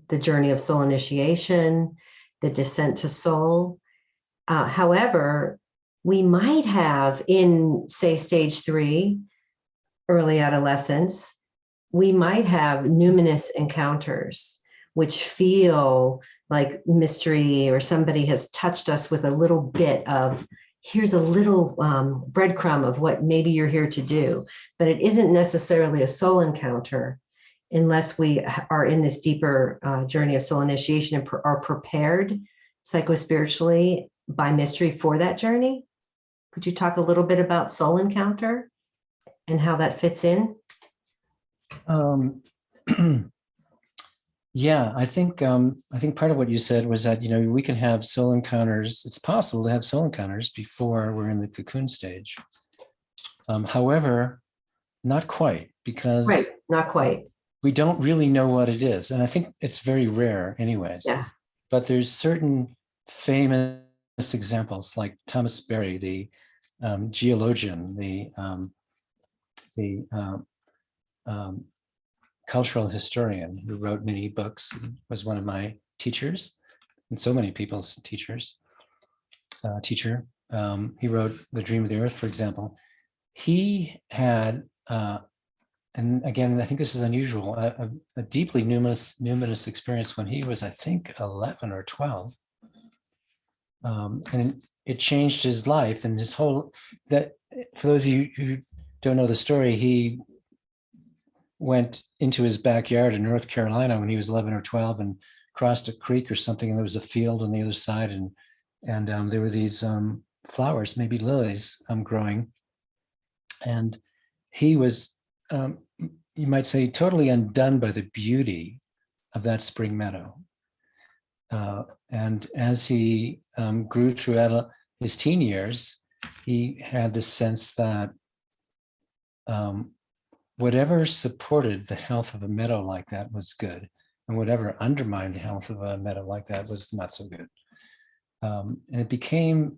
the journey of soul initiation, the descent to soul. However, we might have in, say, stage 3, early adolescence, we might have numinous encounters, which feel like mystery, or somebody has touched us with a little bit of, here's a little breadcrumb of what maybe you're here to do, but it isn't necessarily a soul encounter unless we are in this deeper journey of soul initiation and are prepared psychospiritually by mystery for that journey. Could you talk a little bit about soul encounter and how that fits in? Yeah, I think part of what you said was that, we can have soul encounters. It's possible to have soul encounters before we're in the cocoon stage. However, not quite, because Right, not quite. we don't really know what it is. And I think it's very rare anyways. Yeah. But there's certain famous examples, like Thomas Berry, the geologian, the cultural historian who wrote many books, was one of my teachers and so many people's teacher. He wrote The Dream of the Earth, for example. He had, and again, I think this is unusual, a deeply numinous experience when he was, I think, 11 or 12. And it changed his life and his whole, that for those of you who don't know the story, he went into his backyard in North Carolina when he was 11 or 12 and crossed a creek or something, and there was a field on the other side, and there were these flowers, maybe lilies, growing, and he was, you might say, totally undone by the beauty of that spring meadow. And as he grew throughout his teen years, he had this sense that whatever supported the health of a meadow like that was good, and whatever undermined the health of a meadow like that was not so good. And it became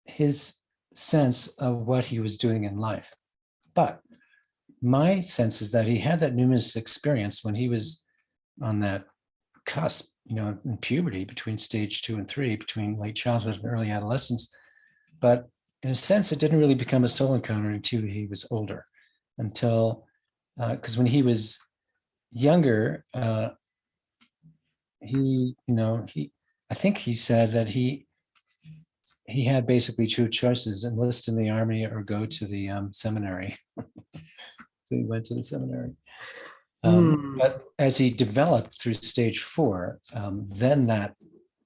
his sense of what he was doing in life. But my sense is that he had that numinous experience when he was on that cusp, in puberty, between stage 2 and 3, between late childhood and early adolescence. But in a sense, it didn't really become a soul encounter until he was older, because when he was younger, I think he said that he had basically two choices: enlist in the army or go to the seminary. So he went to the seminary. But as he developed through stage 4, then that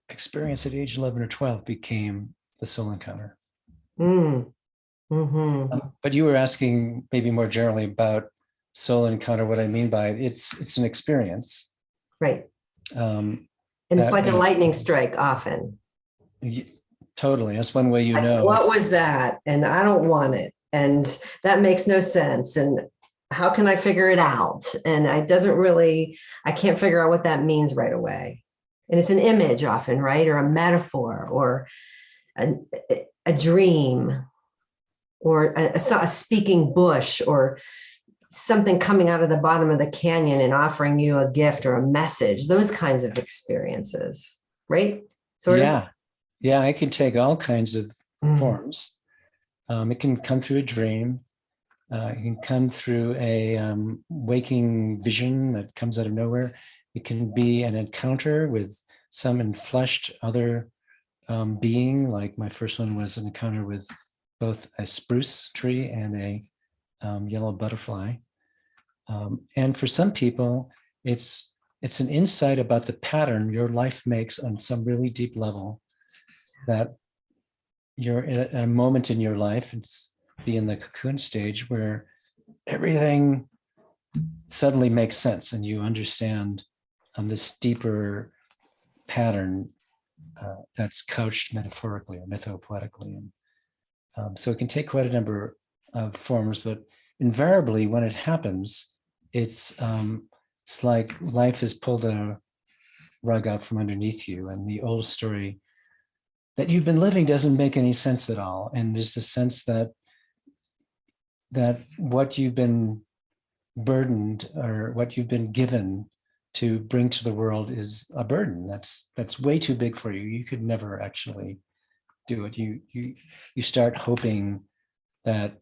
experience at age 11 or 12 became the soul encounter. But you were asking maybe more generally about soul encounter. What I mean by it's an experience. Right. And it's like a lightning strike often. Totally. That's one way you know. What was that? And I don't want it. And that makes no sense. And how can I figure it out? And I can't figure out what that means right away. And it's an image often, right? Or a metaphor, or a dream, or a speaking bush, or something coming out of the bottom of the canyon and offering you a gift or a message, those kinds of experiences, right? Yeah, it can take all kinds of forms. It can come through a dream. It can come through a waking vision that comes out of nowhere. It can be an encounter with some enfleshed other being. Like my first one was an encounter with both a spruce tree and a yellow butterfly. And for some people, it's an insight about the pattern your life makes on some really deep level, that you're at a moment in your life, it's be in the cocoon stage, where everything suddenly makes sense and you understand this deeper pattern that's couched metaphorically or mythopoetically. And so it can take quite a number of forms, but invariably when it happens, it's like life has pulled a rug out from underneath you, and the old story that you've been living doesn't make any sense at all. And there's a sense that what you've been burdened, or what you've been given to bring to the world, is a burden that's way too big for you. You could never actually do it. You start hoping that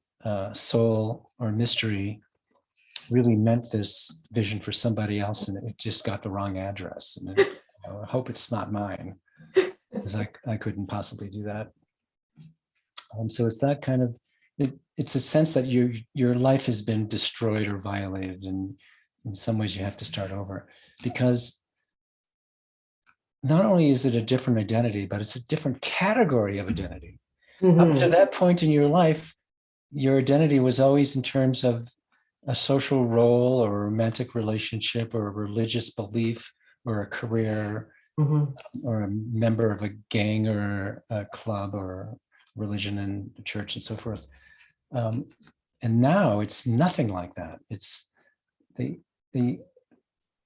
soul or mystery really meant this vision for somebody else, and it just got the wrong address. And I hope it's not mine, because I couldn't possibly do that. So it's that kind of, it's a sense that your life has been destroyed or violated, and in some ways you have to start over, because not only is it a different identity, but it's a different category of identity. Up to that point in your life, your identity was always in terms of a social role or a romantic relationship or a religious belief or a career, or a member of a gang or a club or religion and the church and so forth. And now it's nothing like that. It's the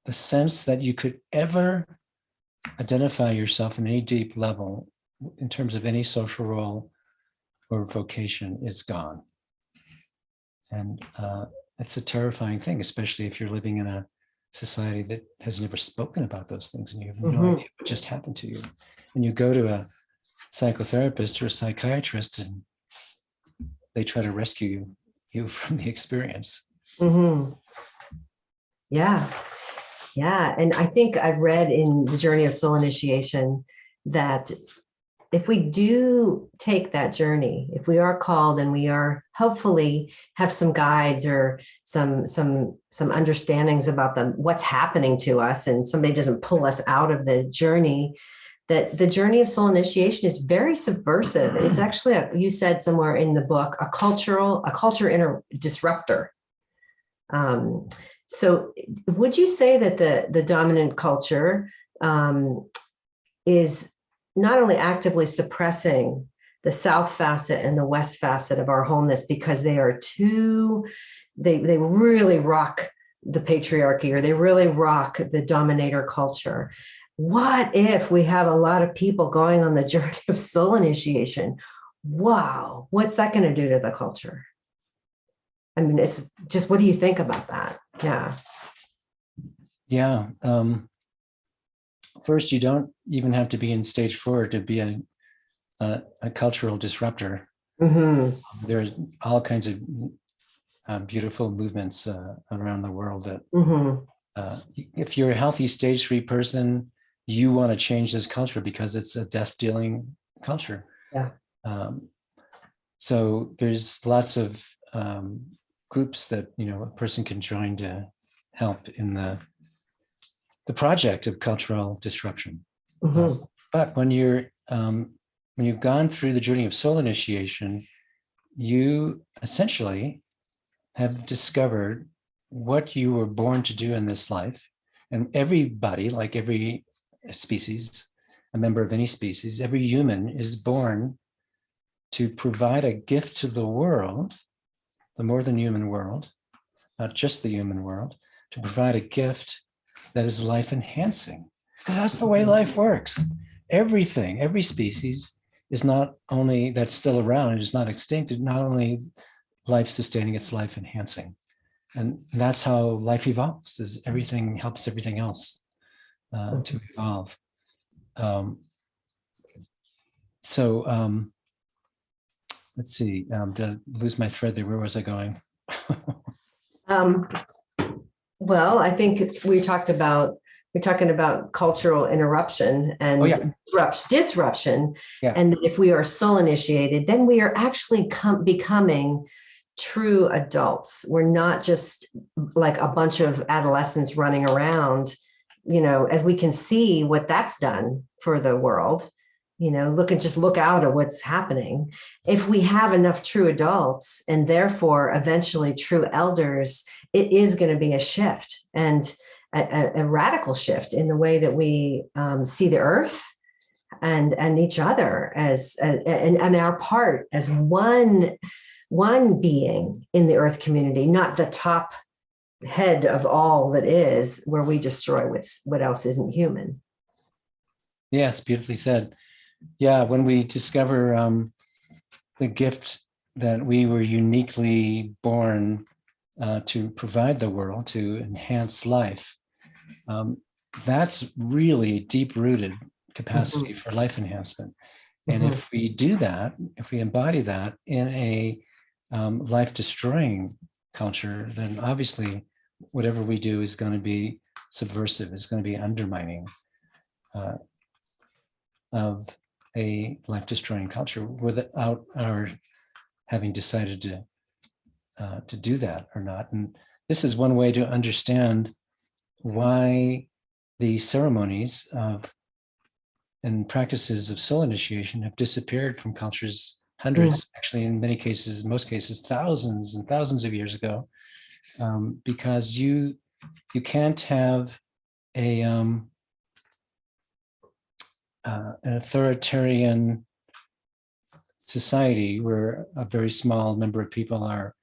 sense that you could ever identify yourself in any deep level in terms of any social role or vocation is gone. And it's a terrifying thing, especially if you're living in a society that has never spoken about those things and you have no idea what just happened to you. And you go to a psychotherapist or a psychiatrist and they try to rescue you from the experience. Yeah. And I think I've read in The Journey of Soul Initiation that if we do take that journey, if we are called and we are hopefully have some guides or some understandings about what's happening to us, and somebody doesn't pull us out of the journey, that the journey of soul initiation is very subversive. It's actually, you said somewhere in the book, a culture disruptor. So would you say that the dominant culture is not only actively suppressing the South facet and the West facet of our wholeness because they really rock the patriarchy, or they really rock the dominator culture? What if we have a lot of people going on the journey of soul initiation? Wow, what's that going to do to the culture? I mean, it's just, what do you think about that? Yeah. Yeah. First, you don't even have to be in stage 4 to be a cultural disruptor. Mm-hmm. There's all kinds of beautiful movements around the world that if you're a healthy stage 3 person, you want to change this culture because it's a death-dealing culture. Yeah. So there's lots of groups that a person can join to help in the project of cultural disruption. But when you've gone through the journey of soul initiation, you essentially have discovered what you were born to do in this life. And everybody, like every species, a member of any species, every human is born to provide a gift to the world, the more than human world, not just the human world, to provide a gift that is life enhancing. That's the way life works. Everything, every species is not only that's still around, it is not extinct, it's not only life sustaining, it's life enhancing. And that's how life evolves, is everything helps everything else to evolve. Let's see, did I lose my thread there? Where was I going? Well, I think we're talking about cultural interruption and disruption. Yeah. And if we are soul initiated, then we are actually becoming true adults. We're not just like a bunch of adolescents running around, as we can see what that's done for the world. Look out at what's happening. If we have enough true adults and therefore eventually true elders, it is going to be a shift, and a radical shift in the way that we see the earth and each other and our part as one being in the earth community, not the top head of all that is, where we destroy what else isn't human. Yes, beautifully said. Yeah, when we discover the gift that we were uniquely born to provide the world, to enhance life, that's really deep-rooted capacity for life enhancement. And if we do that, if we embody that in a life-destroying culture, then obviously whatever we do is going to be subversive, is going to be undermining of a life-destroying culture without our having decided to do that or not. And this is one way to understand why the ceremonies and practices of soul initiation have disappeared from cultures hundreds, actually in many cases, most cases, thousands and thousands of years ago, because you can't have an authoritarian society where a very small number of people are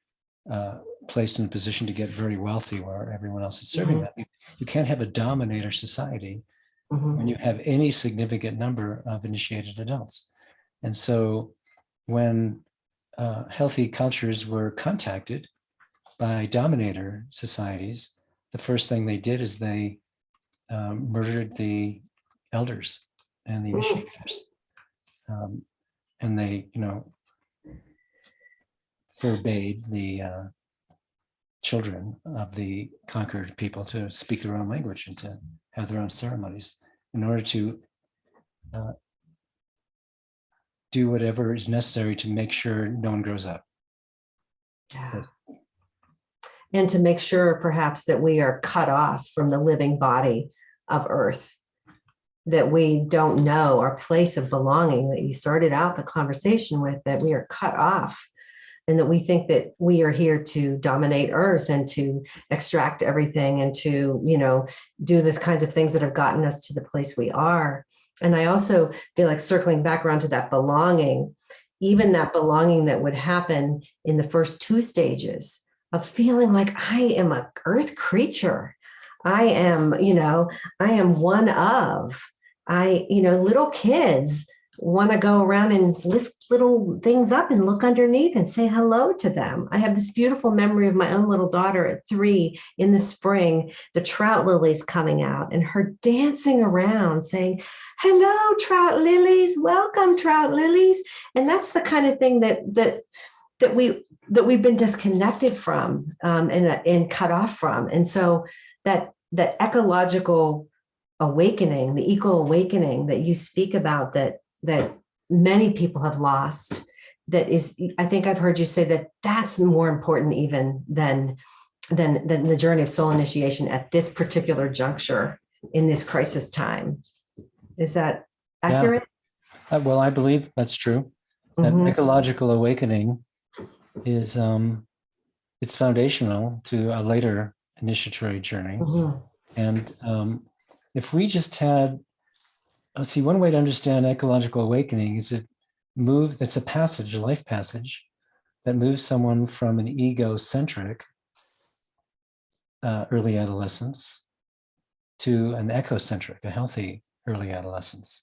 placed in a position to get very wealthy where everyone else is serving them. You can't have a dominator society when you have any significant number of initiated adults. And so when healthy cultures were contacted by dominator societies, the first thing they did is they murdered the elders and the initiators. And they, forbade the children of the conquered people to speak their own language and to have their own ceremonies in order to do whatever is necessary to make sure no one grows up. Yeah. And to make sure perhaps that we are cut off from the living body of Earth, that we don't know our place of belonging, that you started out the conversation with, that we are cut off, and that we think that we are here to dominate Earth and to extract everything and to, do the kinds of things that have gotten us to the place we are. And I also feel like circling back around to that belonging, even that belonging that would happen in the first two stages of feeling like I am an Earth creature. I am, I am one of, little kids want to go around and lift little things up and look underneath and say hello to them. I have this beautiful memory of my own little daughter at 3 in the spring, the trout lilies coming out and her dancing around saying, hello, trout lilies, welcome, trout lilies. And that's the kind of thing that we've been disconnected from and cut off from. And so that ecological awakening, the eco awakening that you speak about, that many people have lost, that is, I think I've heard you say that that's more important even than the journey of soul initiation at this particular juncture in this crisis time. Is that accurate? Yeah. Well, I believe that's true. That ecological awakening is it's foundational to a later initiatory journey. And if we just had, see, one way to understand ecological awakening is it's a passage, a life passage that moves someone from an egocentric early adolescence to an ecocentric, a healthy early adolescence.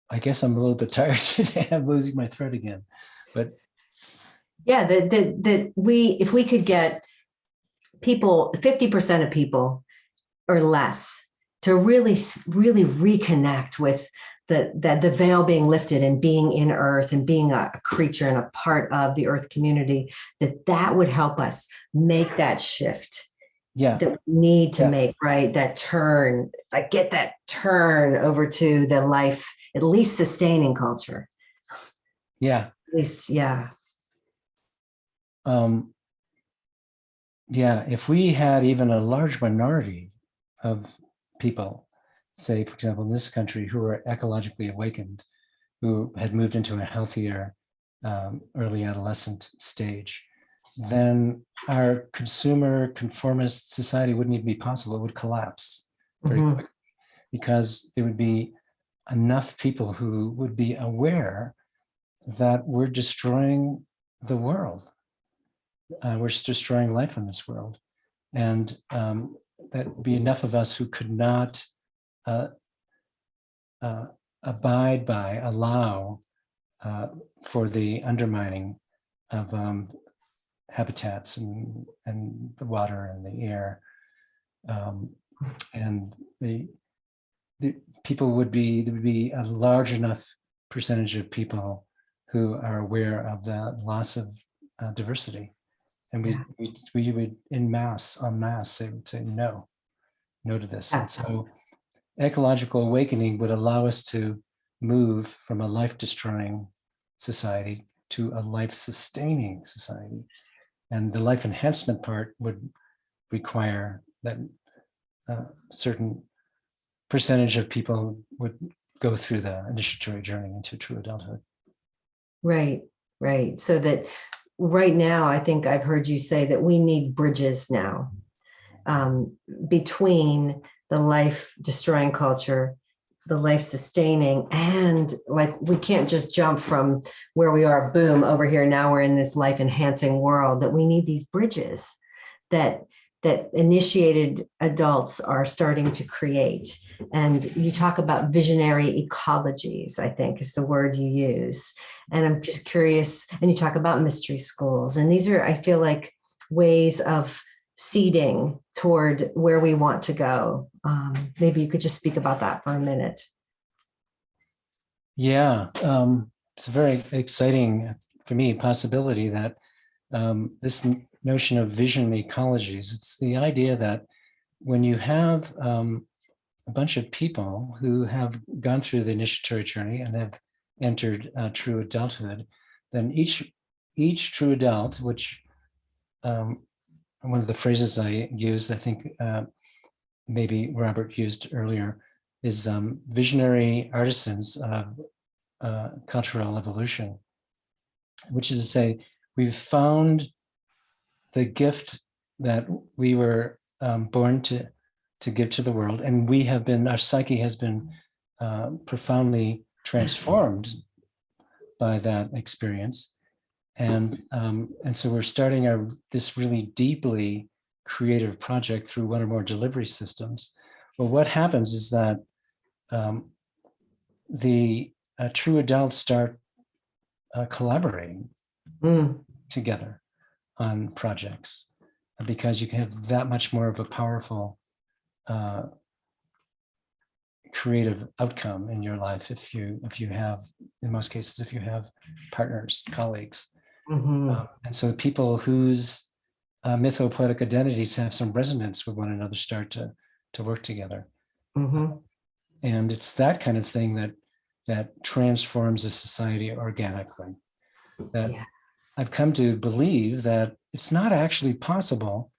I guess I'm a little bit tired today. I'm losing my thread again, but yeah, that if we could get people, 50% of people or less, to really reconnect with the veil being lifted and being in Earth and being a creature and a part of the Earth community, that would help us make that shift. Yeah, that we need to make, right? That turn, like get that turn over to the life, at least sustaining culture. Yeah. At least, yeah. Yeah, if we had even a large minority of people, say, for example, in this country, who are ecologically awakened, who had moved into a healthier early adolescent stage, then our consumer conformist society wouldn't even be possible. It would collapse very quickly, because there would be enough people who would be aware that we're destroying the world. We're destroying life in this world. And that would be enough of us who could not abide by, allow for the undermining of habitats and the water and the air. And the people there would be a large enough percentage of people who are aware of the loss of diversity. And we would en masse say no to this. And so ecological awakening would allow us to move from a life-destroying society to a life-sustaining society. And the life enhancement part would require that a certain percentage of people would go through the initiatory journey into true adulthood. Right. So that right now, I think I've heard you say that we need bridges now between the life-destroying culture, the life-sustaining, and like we can't just jump from where we are, boom, over here. Now we're in this life-enhancing world. That we need these bridges that initiated adults are starting to create. And you talk about visionary ecologies, I think is the word you use. And I'm just curious, and you talk about mystery schools. And these are, I feel like, ways of seeding toward where we want to go. Maybe you could just speak about that for a minute. Yeah, it's a very exciting, for me, possibility that notion of vision ecologies. It's the idea that when you have a bunch of people who have gone through the initiatory journey and have entered true adulthood, then each true adult, which one of the phrases I used, I think maybe Robert used earlier, is visionary artisans of cultural evolution, which is to say, we've found the gift that we were born to give to the world, and our psyche has been profoundly transformed by that experience. And so we're starting this really deeply creative project through one or more delivery systems. But what happens is that the true adults start collaborating together on projects, because you can have that much more of a powerful creative outcome in your life if you have, in most cases, if you have partners, colleagues. And so people whose mythopoetic identities have some resonance with one another start to work together. And it's that kind of thing that transforms a society organically. That I've come to believe that it's not actually possible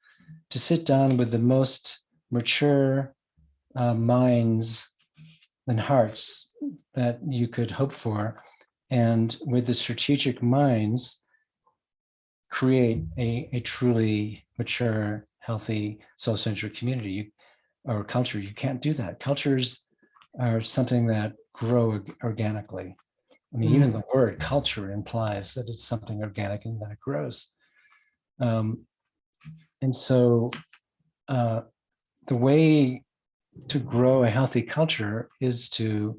to sit down with the most mature minds and hearts that you could hope for, and with the strategic minds, create a truly mature, healthy, soul-centered community or culture. You can't do that. Cultures are something that grow organically. I mean, even the word culture implies that it's something organic and that it grows. And so the way to grow a healthy culture is to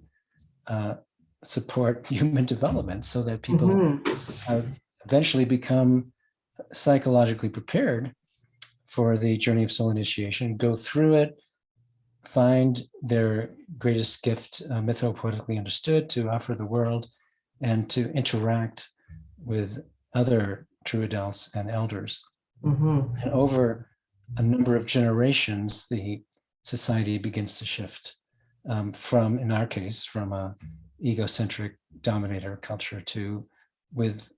support human development so that people eventually become psychologically prepared for the journey of soul initiation, go through it, find their greatest gift, mythopoetically understood, to offer the world, and to interact with other true adults and elders. And over a number of generations, the society begins to shift from, in our case, from a egocentric dominator culture to, with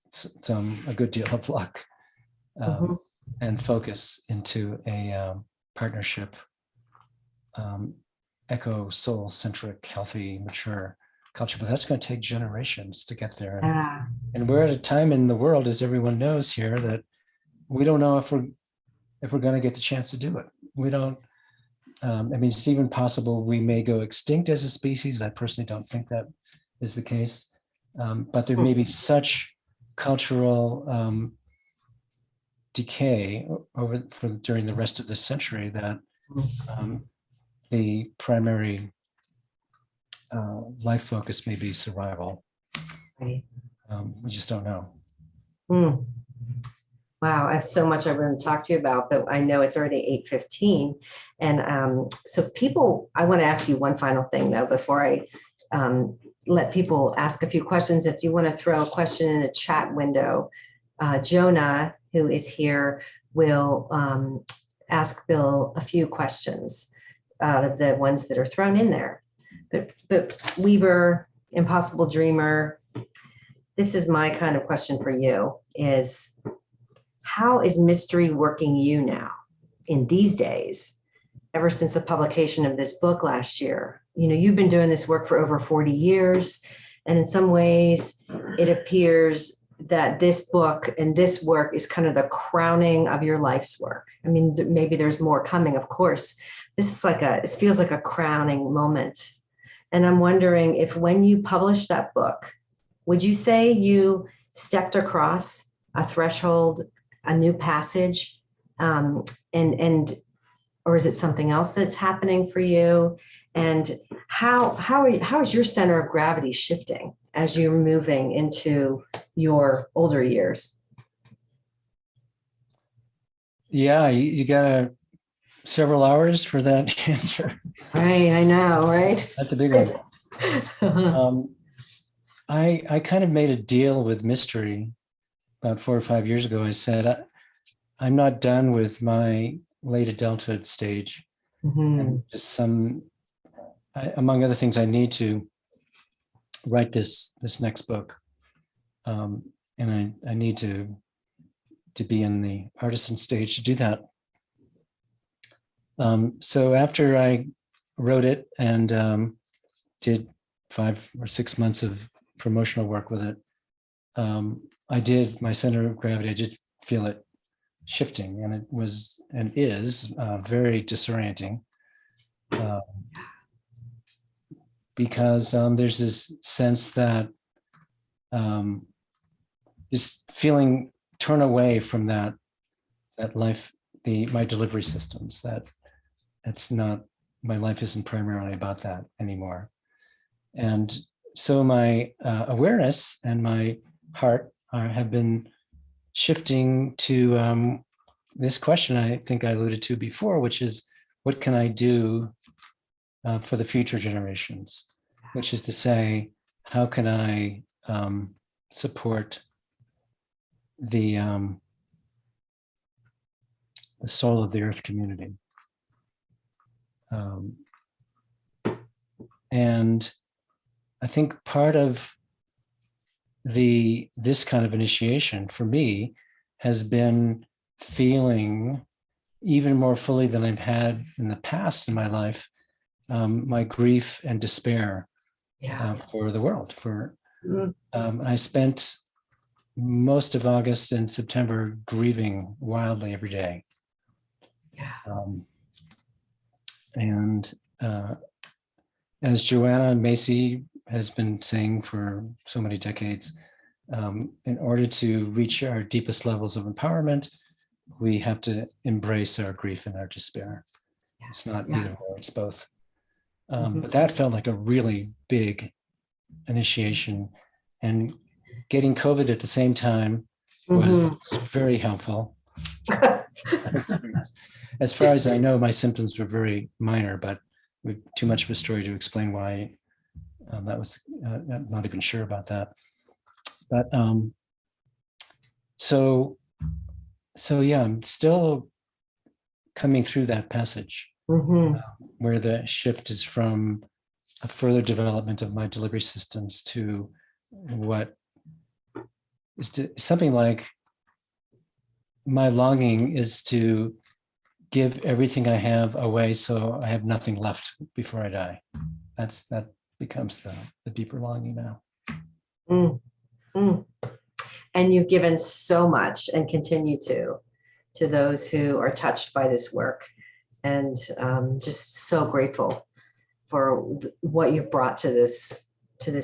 a good deal of luck, and focus, into a partnership, echo soul centric, healthy, mature culture. But that's going to take generations to get there. And we're at a time in the world, as everyone knows here, that we don't know if we're going to get the chance to do it. We don't. I mean, it's even possible we may go extinct as a species. I personally don't think that is the case. But there may be such cultural decay during the rest of this century that the primary life focus may be survival. We just don't know. Wow, I have so much I want to talk to you about, but I know it's already 8:15. And so I want to ask you one final thing though, before I let people ask a few questions. If you want to throw a question in the chat window, Jonah, who is here, will ask Bill a few questions out of the ones that are thrown in there. But Weaver, Impossible Dreamer, this is my kind of question for you, is how is mystery working you now in these days, ever since the publication of this book last year? You know, you've been doing this work for over 40 years. And in some ways, it appears that this book and this work is kind of the crowning of your life's work. I mean, maybe there's more coming, of course. This is it feels like a crowning moment. And I'm wondering if when you published that book, would you say you stepped across a threshold, a new passage, or is it something else that's happening for you? And how is your center of gravity shifting as you're moving into your older years? Yeah, you got several hours for that answer. Right, I know, right? That's a big one. I kind of made a deal with mystery about 4 or 5 years ago, I said, I'm not done with my late adulthood stage. And just among other things, I need to write this next book. And I need to be in the artisan stage to do that. So after I wrote it and did 5 or 6 months of promotional work with it, I did, my center of gravity, I did feel it shifting, and it was and is very disorienting, because there's this sense that just feeling torn away from that life, my delivery systems, that it's not, my life isn't primarily about that anymore. And so my awareness and my heart have been shifting to this question I think I alluded to before, which is, what can I do for the future generations? Which is to say, how can I support the soul of the earth community? And I think part of this kind of initiation for me has been feeling even more fully than I've had in the past in my life, my grief and despair for the world. I spent most of August and September grieving wildly every day. And as Joanna Macy has been saying for so many decades, in order to reach our deepest levels of empowerment, we have to embrace our grief and our despair. It's not either or, it's both. But that felt like a really big initiation, and getting COVID at the same time was very helpful. As far as I know, my symptoms were very minor, but with too much of a story to explain why that was, I'm not even sure about that. But so yeah, I'm still coming through that passage where the shift is from a further development of my delivery systems to what is something like, my longing is to give everything I have away so I have nothing left before I die. That becomes the deeper longing now. And you've given so much and continue to those who are touched by this work, and just so grateful for what you've brought to this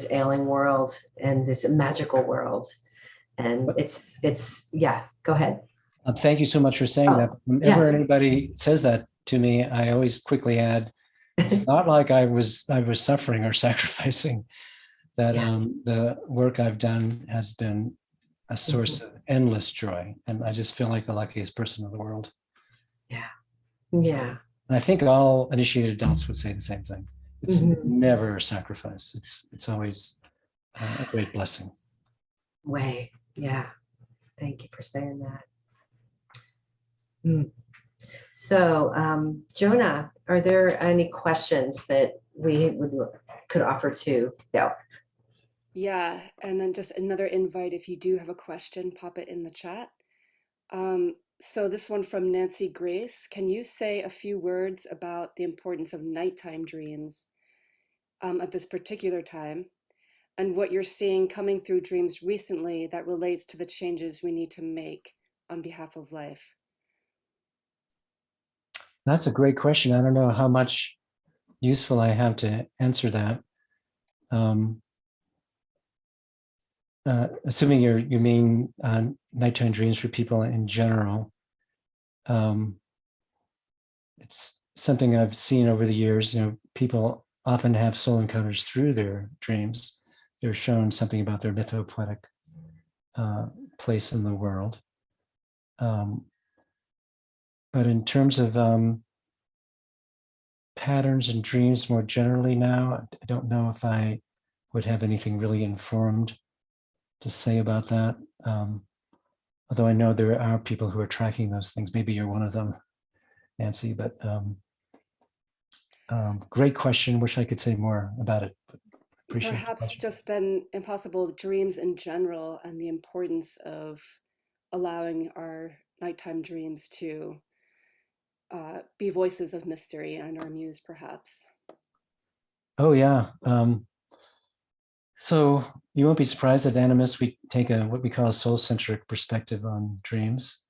ailing world and this magical world. And it's go ahead. Thank you so much for saying that. Whenever anybody says that to me, I always quickly add, it's not like I was suffering or sacrificing. That the work I've done has been a source of endless joy, and I just feel like the luckiest person in the world. And I think all initiated adults would say the same thing. It's never a sacrifice. It's always a great blessing. Thank you for saying that. So, Jonah, are there any questions that we could offer to Bill? Yeah, and then just another invite, if you do have a question, pop it in the chat. So this one from Nancy Grace, can you say a few words about the importance of nighttime dreams at this particular time, and what you're seeing coming through dreams recently that relates to the changes we need to make on behalf of life? That's a great question. I don't know how much useful I have to answer that. Assuming you mean nighttime dreams for people in general, it's something I've seen over the years. People often have soul encounters through their dreams. They're shown something about their mythopoetic place in the world. But in terms of patterns and dreams more generally now, I don't know if I would have anything really informed to say about that. although I know there are people who are tracking those things. Maybe you're one of them, Nancy, but great question. Wish I could say more about it. But appreciate the Perhaps question. just then impossible dreams in general and the importance of allowing our nighttime dreams to be voices of mystery and our muse, perhaps. Oh yeah. So you won't be surprised at Animus, we take a what we call a soul-centric perspective on dreams.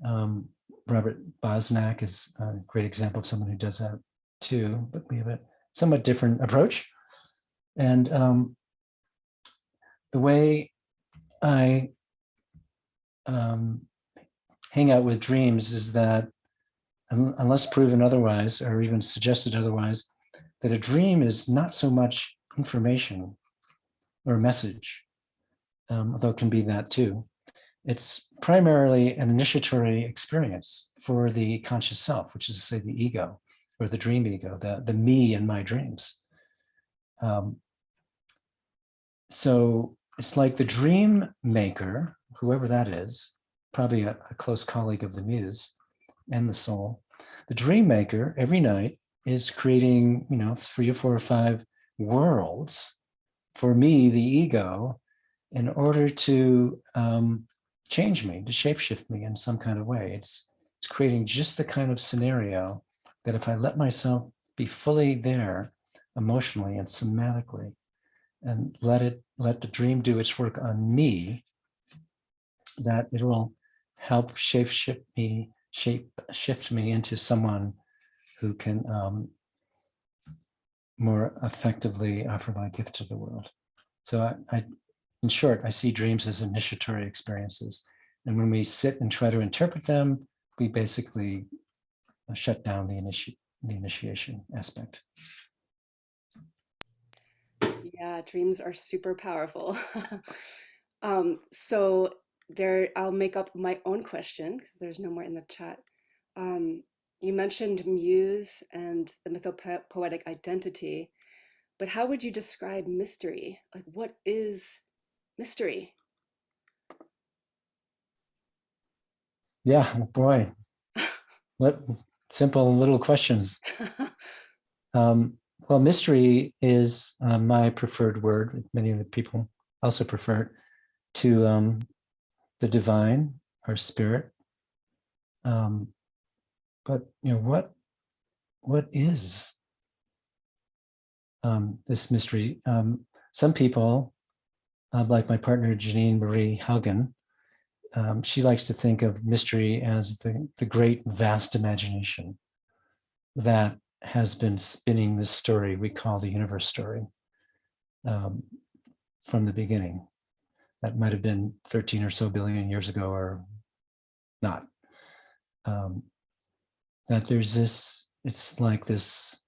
Robert Bosnak is a great example of someone who does that too, but we have a somewhat different approach. And the way I hang out with dreams is that, unless proven otherwise or even suggested otherwise, that a dream is not so much information or a message, although it can be that too. It's primarily an initiatory experience for the conscious self, which is, say, the ego or the dream ego, the me in my dreams. So it's like the dream maker, whoever that is, probably a close colleague of the muse and the soul. The dream maker every night is creating, 3 or 4 or 5 worlds for me, the ego, in order to change me, to shapeshift me in some kind of way. It's creating just the kind of scenario that if I let myself be fully there emotionally and somatically, and let the dream do its work on me, that it will help shift me into someone who can more effectively offer my gift to the world. So in short, I see dreams as initiatory experiences. And when we sit and try to interpret them, we basically shut down the initiation aspect. Yeah, dreams are super powerful. So I'll make up my own question because there's no more in the chat. You mentioned muse and the mythopoetic identity, but how would you describe mystery? Like, what is mystery? Yeah, boy, what simple little questions. Well, mystery is my preferred word. Many of the people also prefer it to the divine or spirit. But what is this mystery? Some people, like my partner Janine Marie Haugen, she likes to think of mystery as the great vast imagination that has been spinning this story we call the universe story from the beginning. That might have been 13 or so billion years ago or not. That there's this, it's like this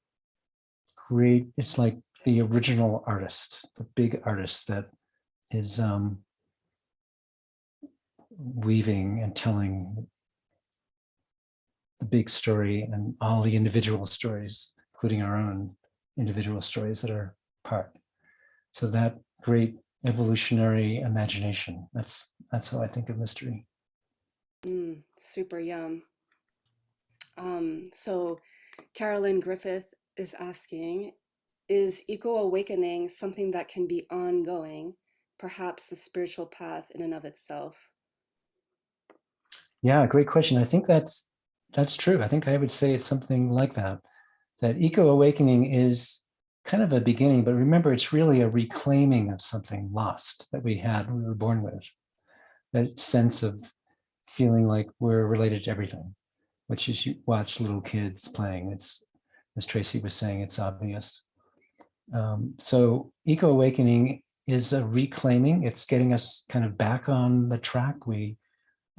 great, it's like the original artist, the big artist that is weaving and telling the big story and all the individual stories, including our own individual stories that are part. So that great evolutionary imagination, that's how I think of mystery. Super yum. So Carolyn Griffith is asking, is eco-awakening something that can be ongoing, perhaps a spiritual path in and of itself? Yeah, great question. I think that's true. I think I would say it's something like that eco-awakening is kind of a beginning, but remember, it's really a reclaiming of something lost that we were born with. That sense of feeling like we're related to everything, which is you watch little kids playing. It's, as Tracey was saying, it's obvious. So eco-awakening is a reclaiming. It's getting us kind of back on the track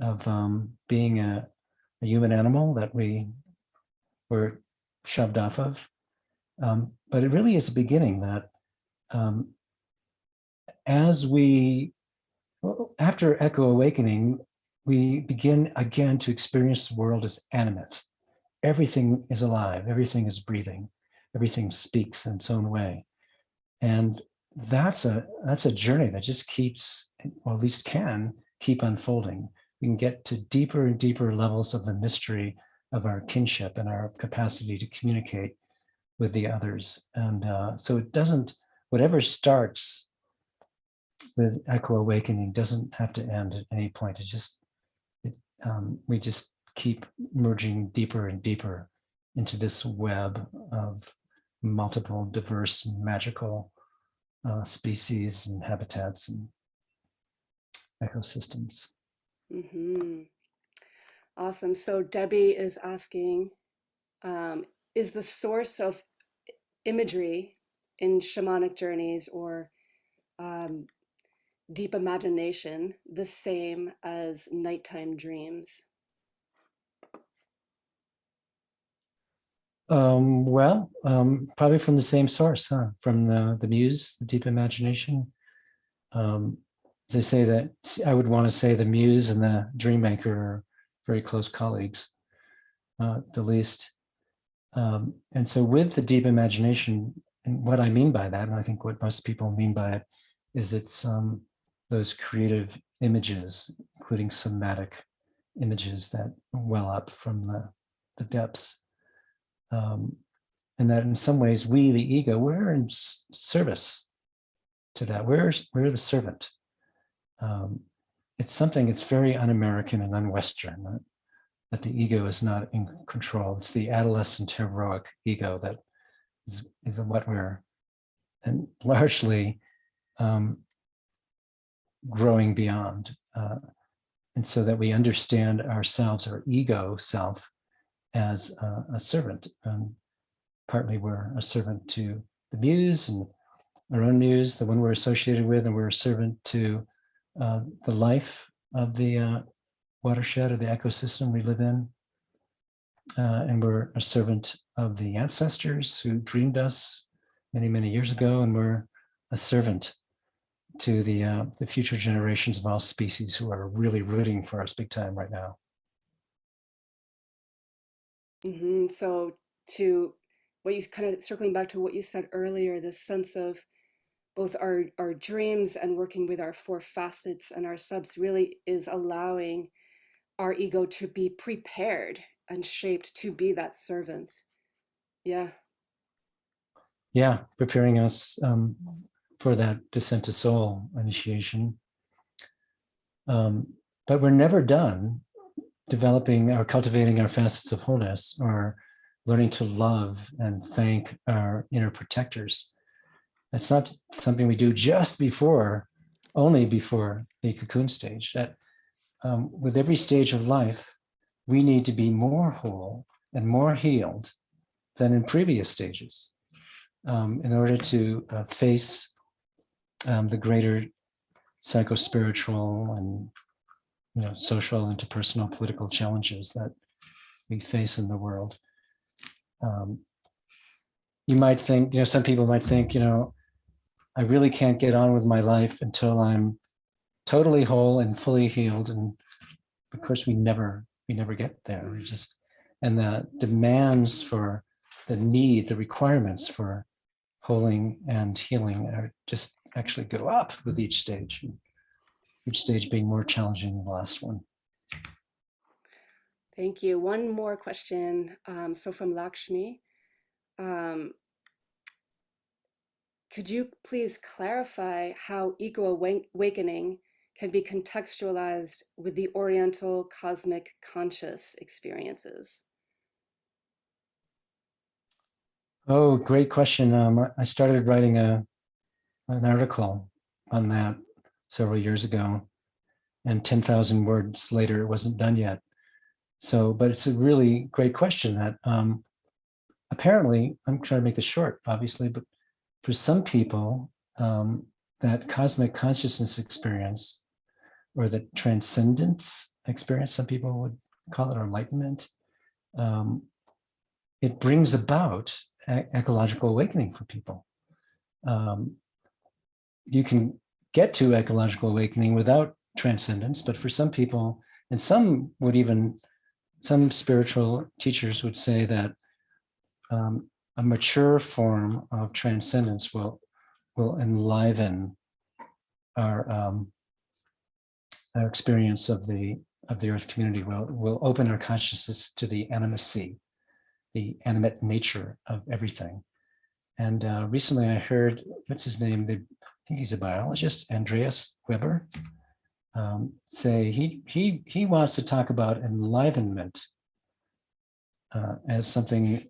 of being a human animal that we were shoved off of. But it really is a beginning that after eco-awakening, we begin again to experience the world as animate. Everything is alive, everything is breathing, everything speaks in its own way. And that's a journey that just keeps, or at least can keep unfolding. we can get to deeper and deeper levels of the mystery of our kinship and our capacity to communicate with the others. And so it doesn't, whatever starts with echo awakening doesn't have to end at any point. We just keep merging deeper and deeper into this web of multiple, diverse, magical species and habitats and ecosystems. Mm-hmm. Awesome. So Debbie is asking, is the source of imagery in shamanic journeys or deep imagination the same as nighttime dreams? Probably from the same source, from the Muse, the deep imagination. As I say that, I would want to say the Muse and the Dream Maker are very close colleagues, at the least. And so with the deep imagination, and what I mean by that, and I think what most people mean by it, is it's those creative images, including somatic images that well up from the depths. And that in some ways, we, the ego, we're in service to that. We're the servant. It's something that's very un-American and un-Western, that the ego is not in control. It's the adolescent heroic ego that is what we're and largely growing beyond. And so that we understand ourselves, our ego self, as a servant. Partly we're a servant to the Muse and our own Muse, the one we're associated with, and we're a servant to the life of the watershed or the ecosystem we live in. And we're a servant of the ancestors who dreamed us many, many years ago, and we're a servant to the future generations of all species who are really rooting for us big time right now. Mm-hmm. So to what you kind of circling back to what you said earlier, this sense of both our dreams and working with our four facets and our subs really is allowing our ego to be prepared and shaped to be that servant. Yeah. Yeah, preparing us for that descent to soul initiation. But we're never done developing or cultivating our facets of wholeness or learning to love and thank our inner protectors. That's not something we do just before, only before the cocoon stage. That with every stage of life, we need to be more whole and more healed than in previous stages in order to face the greater psycho-spiritual and social, interpersonal, political challenges that we face in the world. You might think, some people might think, I really can't get on with my life until I'm totally whole and fully healed. And of course, we never get there. And the demands for the requirements for holding and healing are just actually go up with each stage being more challenging than the last one. Thank you. One more question. So from Lakshmi, could you please clarify how ego awakening can be contextualized with the Oriental cosmic conscious experiences? Oh, great question. I started writing an article on that several years ago, and 10,000 words later, it wasn't done yet. So, but it's a really great question that apparently, I'm trying to make this short, obviously, but for some people, that cosmic consciousness experience or the transcendence experience, some people would call it, or enlightenment, it brings about ecological awakening for people. You can get to ecological awakening without transcendence, but for some people, and some spiritual teachers would say that a mature form of transcendence will enliven our experience of the of the Earth community will open our consciousness to the animacy, the animate nature of everything. And recently I heard, what's his name? I think he's a biologist, Andreas Weber, say he wants to talk about enlivenment as something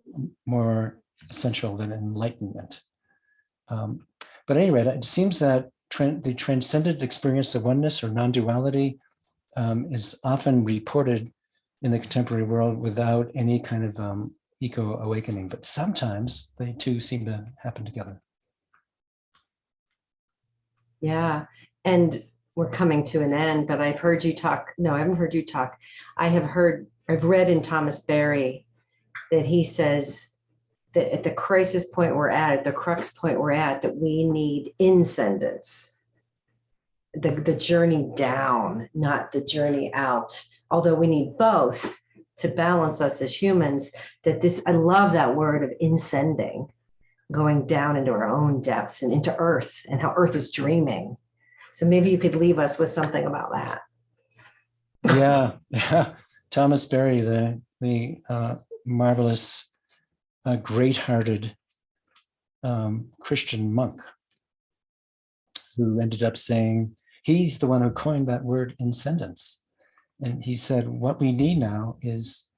more essential than enlightenment. But at any rate, it seems that the transcendent experience of oneness or non-duality is often reported in the contemporary world without any kind of eco-awakening, but sometimes they two seem to happen together. Yeah, and we're coming to an end, but I've heard you talk. No, I haven't heard you talk. I've read in Thomas Berry that he says that at the crisis point we're at the crux point we're at, that we need inscendence, the journey down, not the journey out. Although we need both to balance us as humans, I love that word of inscending, going down into our own depths and into Earth and how Earth is dreaming. So maybe you could leave us with something about that. Yeah. Thomas Berry, the marvelous, great-hearted Christian monk, who ended up saying, he's the one who coined that word inscendence. And he said, what we need now is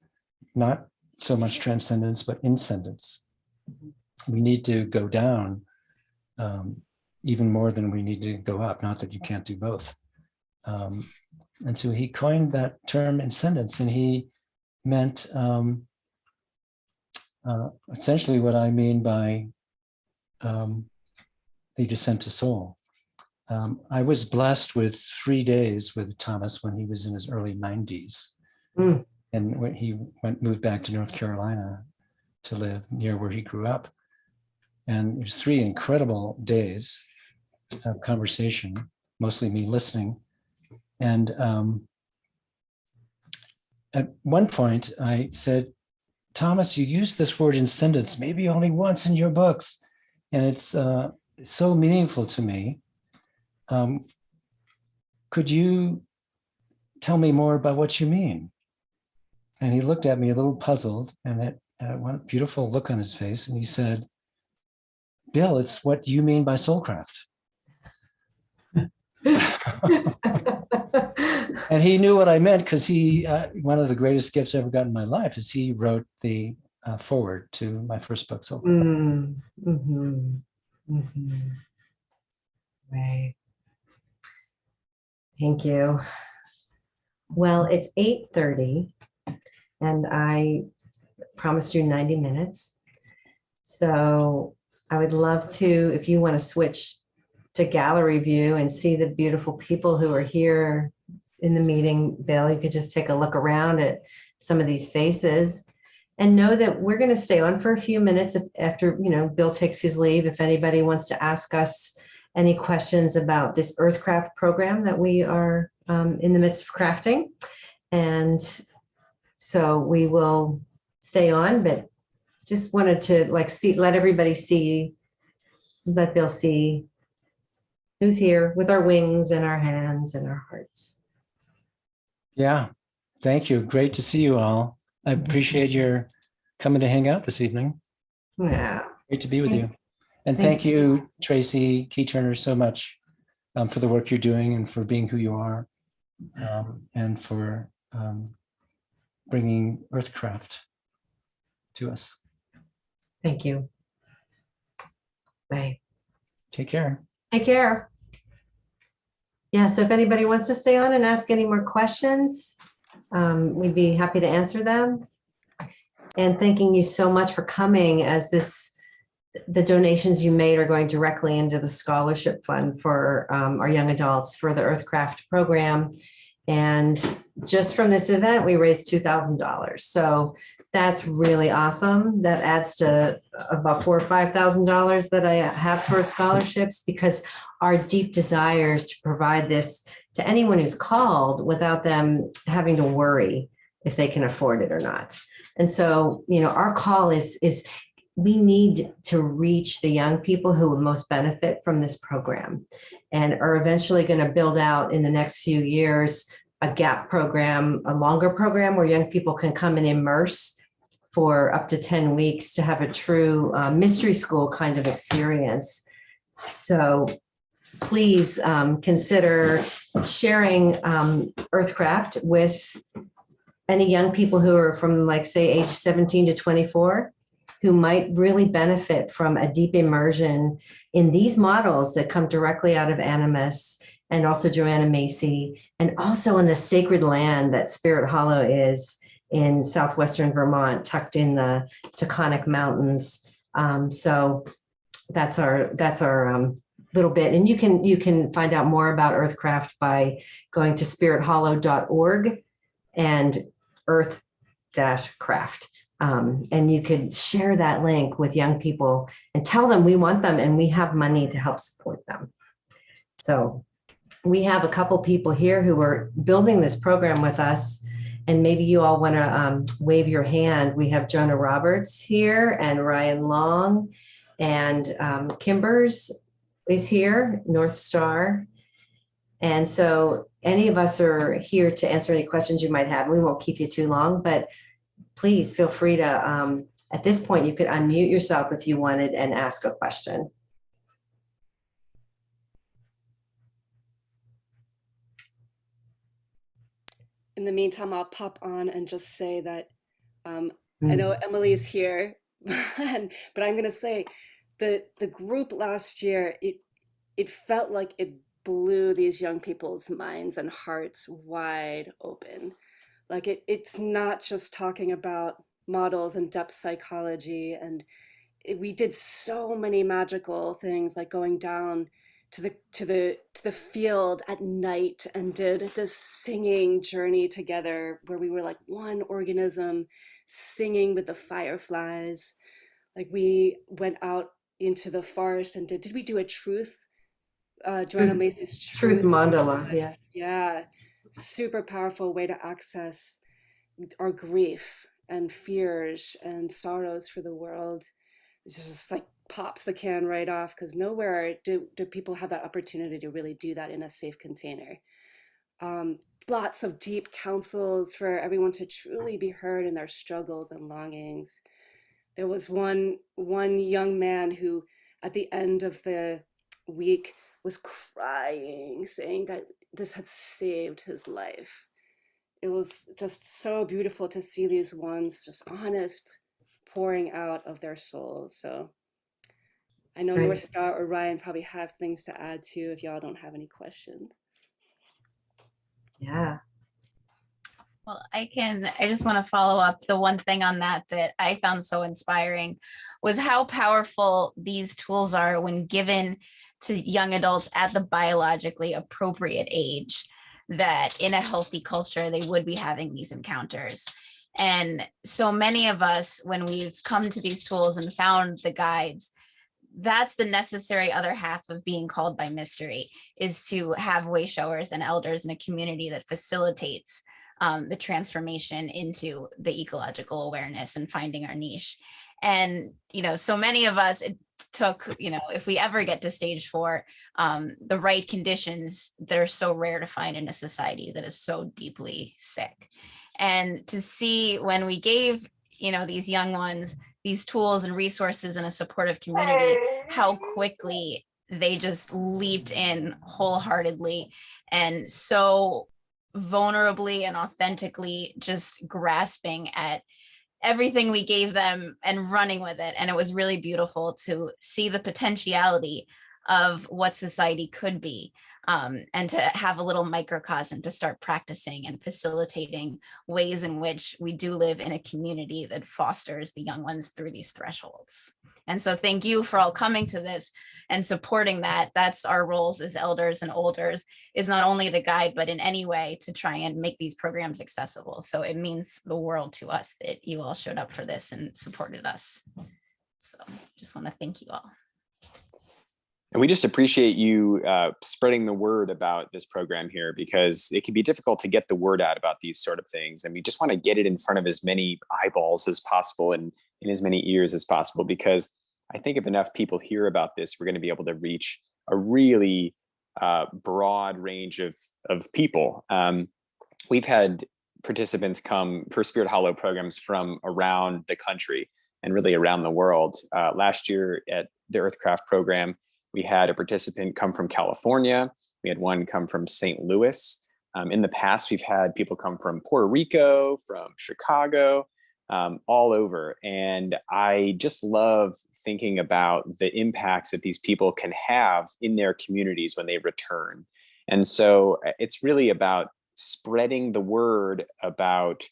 not so much transcendence, but inscendence. We need to go down even more than we need to go up, not that you can't do both. And so he coined that term inscendence, and he meant essentially what I mean by the descent to soul. I was blessed with 3 days with Thomas when he was in his early 90s. Mm. And when he moved back to North Carolina to live near where he grew up. And it was 3 incredible days of conversation, mostly me listening. And at one point I said, Thomas, you use this word inscendence maybe only once in your books, and it's so meaningful to me. Could you tell me more about what you mean? And he looked at me a little puzzled, and it one beautiful look on his face, and he said, Bill, it's what you mean by soulcraft. And he knew what I meant, because he, one of the greatest gifts I ever got in my life is he wrote the foreword to my first book, Soulcraft. Right. Thank you. Well, it's 8:30 and I promised you 90 minutes. So I would love to, if you want to switch to gallery view and see the beautiful people who are here in the meeting, Bill, you could just take a look around at some of these faces and know that we're going to stay on for a few minutes after, Bill takes his leave. If anybody wants to ask us any questions about this Earthcraft program that we are in the midst of crafting. And so we will stay on, but just wanted to let everybody see, let Bill see who's here with our wings and our hands and our hearts. Yeah, thank you. Great to see you all. I appreciate your coming to hang out this evening. Yeah. Great to be with you. And thank you, Tracey, KeyTurner, so much for the work you're doing and for being who you are, and for bringing Earthcraft to us. Thank you. Bye. Take care. Take care. Yeah, so if anybody wants to stay on and ask any more questions, we'd be happy to answer them. And thanking you so much for coming, as the donations you made are going directly into the scholarship fund for our young adults for the Earthcraft program. And just from this event, we raised $2,000. So that's really awesome. That adds to about $4,000 or $5,000 that I have towards scholarships, because our deep desire is to provide this to anyone who's called without them having to worry if they can afford it or not. And so, our call is we need to reach the young people who will most benefit from this program and are eventually going to build out in the next few years a gap program, a longer program where young people can come and immerse for up to 10 weeks to have a true mystery school kind of experience. So please consider sharing Earthcraft with any young people who are from, like, say, age 17 to 24, who might really benefit from a deep immersion in these models that come directly out of Animus and also Joanna Macy, and also in the sacred land that Spirit Hollow is in southwestern Vermont, tucked in the Taconic Mountains. So that's our little bit. And you can find out more about Earthcraft by going to spirithollow.org and Earth-Craft. And you could share that link with young people and tell them we want them and we have money to help support them. So we have a couple people here who are building this program with us, and maybe you all want to wave your hand. We have Jonah Roberts here and Ryan Long, and Kimbers is here, North Star. And so any of us are here to answer any questions you might have. We won't keep you too long, but please feel free to, at this point, you could unmute yourself if you wanted and ask a question. In the meantime, I'll pop on and just say that I know Emily's here, but I'm going to say the group last year, it felt like it blew these young people's minds and hearts wide open. Like it's not just talking about models and depth psychology, and we did so many magical things, like going down to the field at night and did this singing journey together where we were like one organism singing with the fireflies. Like we went out into the forest and did we do a truth? Joanna Macy's Truth mandala, yeah. Yeah, super powerful way to access our grief and fears and sorrows for the world. It's just like pops the can right off, because nowhere do people have that opportunity to really do that in a safe container. Lots of deep counsels for everyone to truly be heard in their struggles and longings. There was one young man who at the end of the week was crying, saying that this had saved his life. It was just so beautiful to see these ones just honest, pouring out of their souls. So I know Right. North Star or Ryan probably have things to add too if y'all don't have any questions. Yeah. Well, I just want to follow up. The one thing on that I found so inspiring was how powerful these tools are when given to young adults at the biologically appropriate age, that in a healthy culture, they would be having these encounters. And so many of us, when we've come to these tools and found the guides, that's the necessary other half of being called by mystery, is to have way showers and elders in a community that facilitates the transformation into the ecological awareness and finding our niche. And, so many of us, it took, if we ever get to stage 4, the right conditions that are so rare to find in a society that is so deeply sick. And to see when we gave, these young ones, these tools and resources in a supportive community, how quickly they just leaped in wholeheartedly and so vulnerably and authentically just grasping at everything we gave them and running with it. And it was really beautiful to see the potentiality of what society could be, and to have a little microcosm to start practicing and facilitating ways in which we do live in a community that fosters the young ones through these thresholds. And so thank you for all coming to this and supporting that. That's our roles as elders and olders, is not only to guide, but in any way to try and make these programs accessible. So it means the world to us that you all showed up for this and supported us. So just want to thank you all. And we just appreciate you spreading the word about this program here, because it can be difficult to get the word out about these sort of things. And we just want to get it in front of as many eyeballs as possible and in as many ears as possible, because I think if enough people hear about this, we're going to be able to reach a really broad range of people. we've had participants come for Spirit Hollow programs from around the country and really around the world. Last year at the Earthcraft program, we had a participant come from California. We had one come from St. Louis. In the past, we've had people come from Puerto Rico, from Chicago, all over. And I just love thinking about the impacts that these people can have in their communities when they return. And so it's really about spreading the word about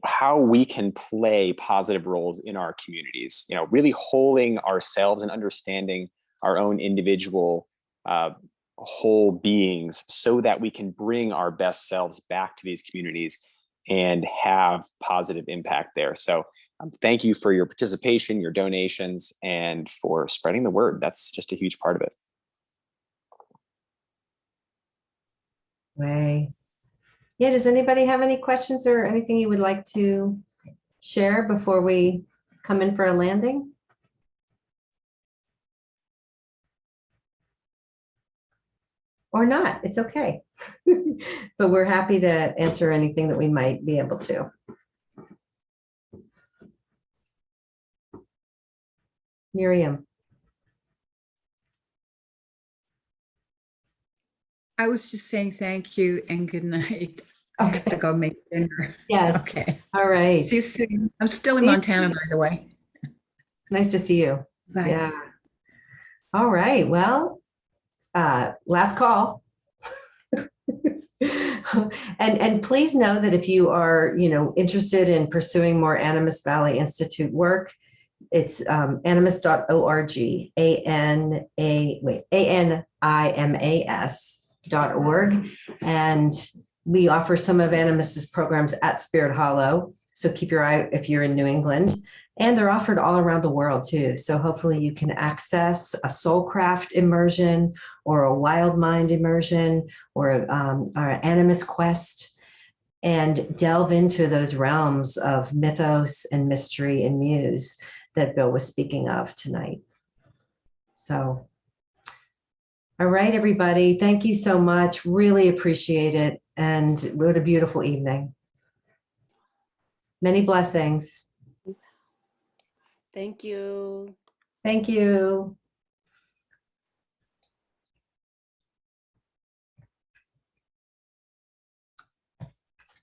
how we can play positive roles in our communities, you know, really holding ourselves and understanding our own individual whole beings so that we can bring our best selves back to these communities and have positive impact there. So thank you for your participation, your donations, and for spreading the word. That's just a huge part of it. Way. Yeah, does anybody have any questions or anything you would like to share before we come in for a landing? Or not, it's okay. But we're happy to answer anything that we might be able to. Miriam. I was just saying thank you and good night. I have to Okay. go make dinner. Yes. Okay. All right. See you soon. I'm still in See you Montana, soon. by the way. Nice to see you. Bye. Yeah. All right. Well, last call. And please know that if you are, interested in pursuing more Animas Valley Institute work, it's animas.org, ANIMAS.org. And we offer some of Animas's programs at Spirit Hollow. So keep your eye if you're in New England. And they're offered all around the world too. So hopefully you can access a Soulcraft immersion or a Wild Mind immersion or an Animus Quest and delve into those realms of mythos and mystery and muse that Bill was speaking of tonight. So, all right, everybody. Thank you so much. Really appreciate it. And what a beautiful evening. Many blessings. Thank you. Thank you.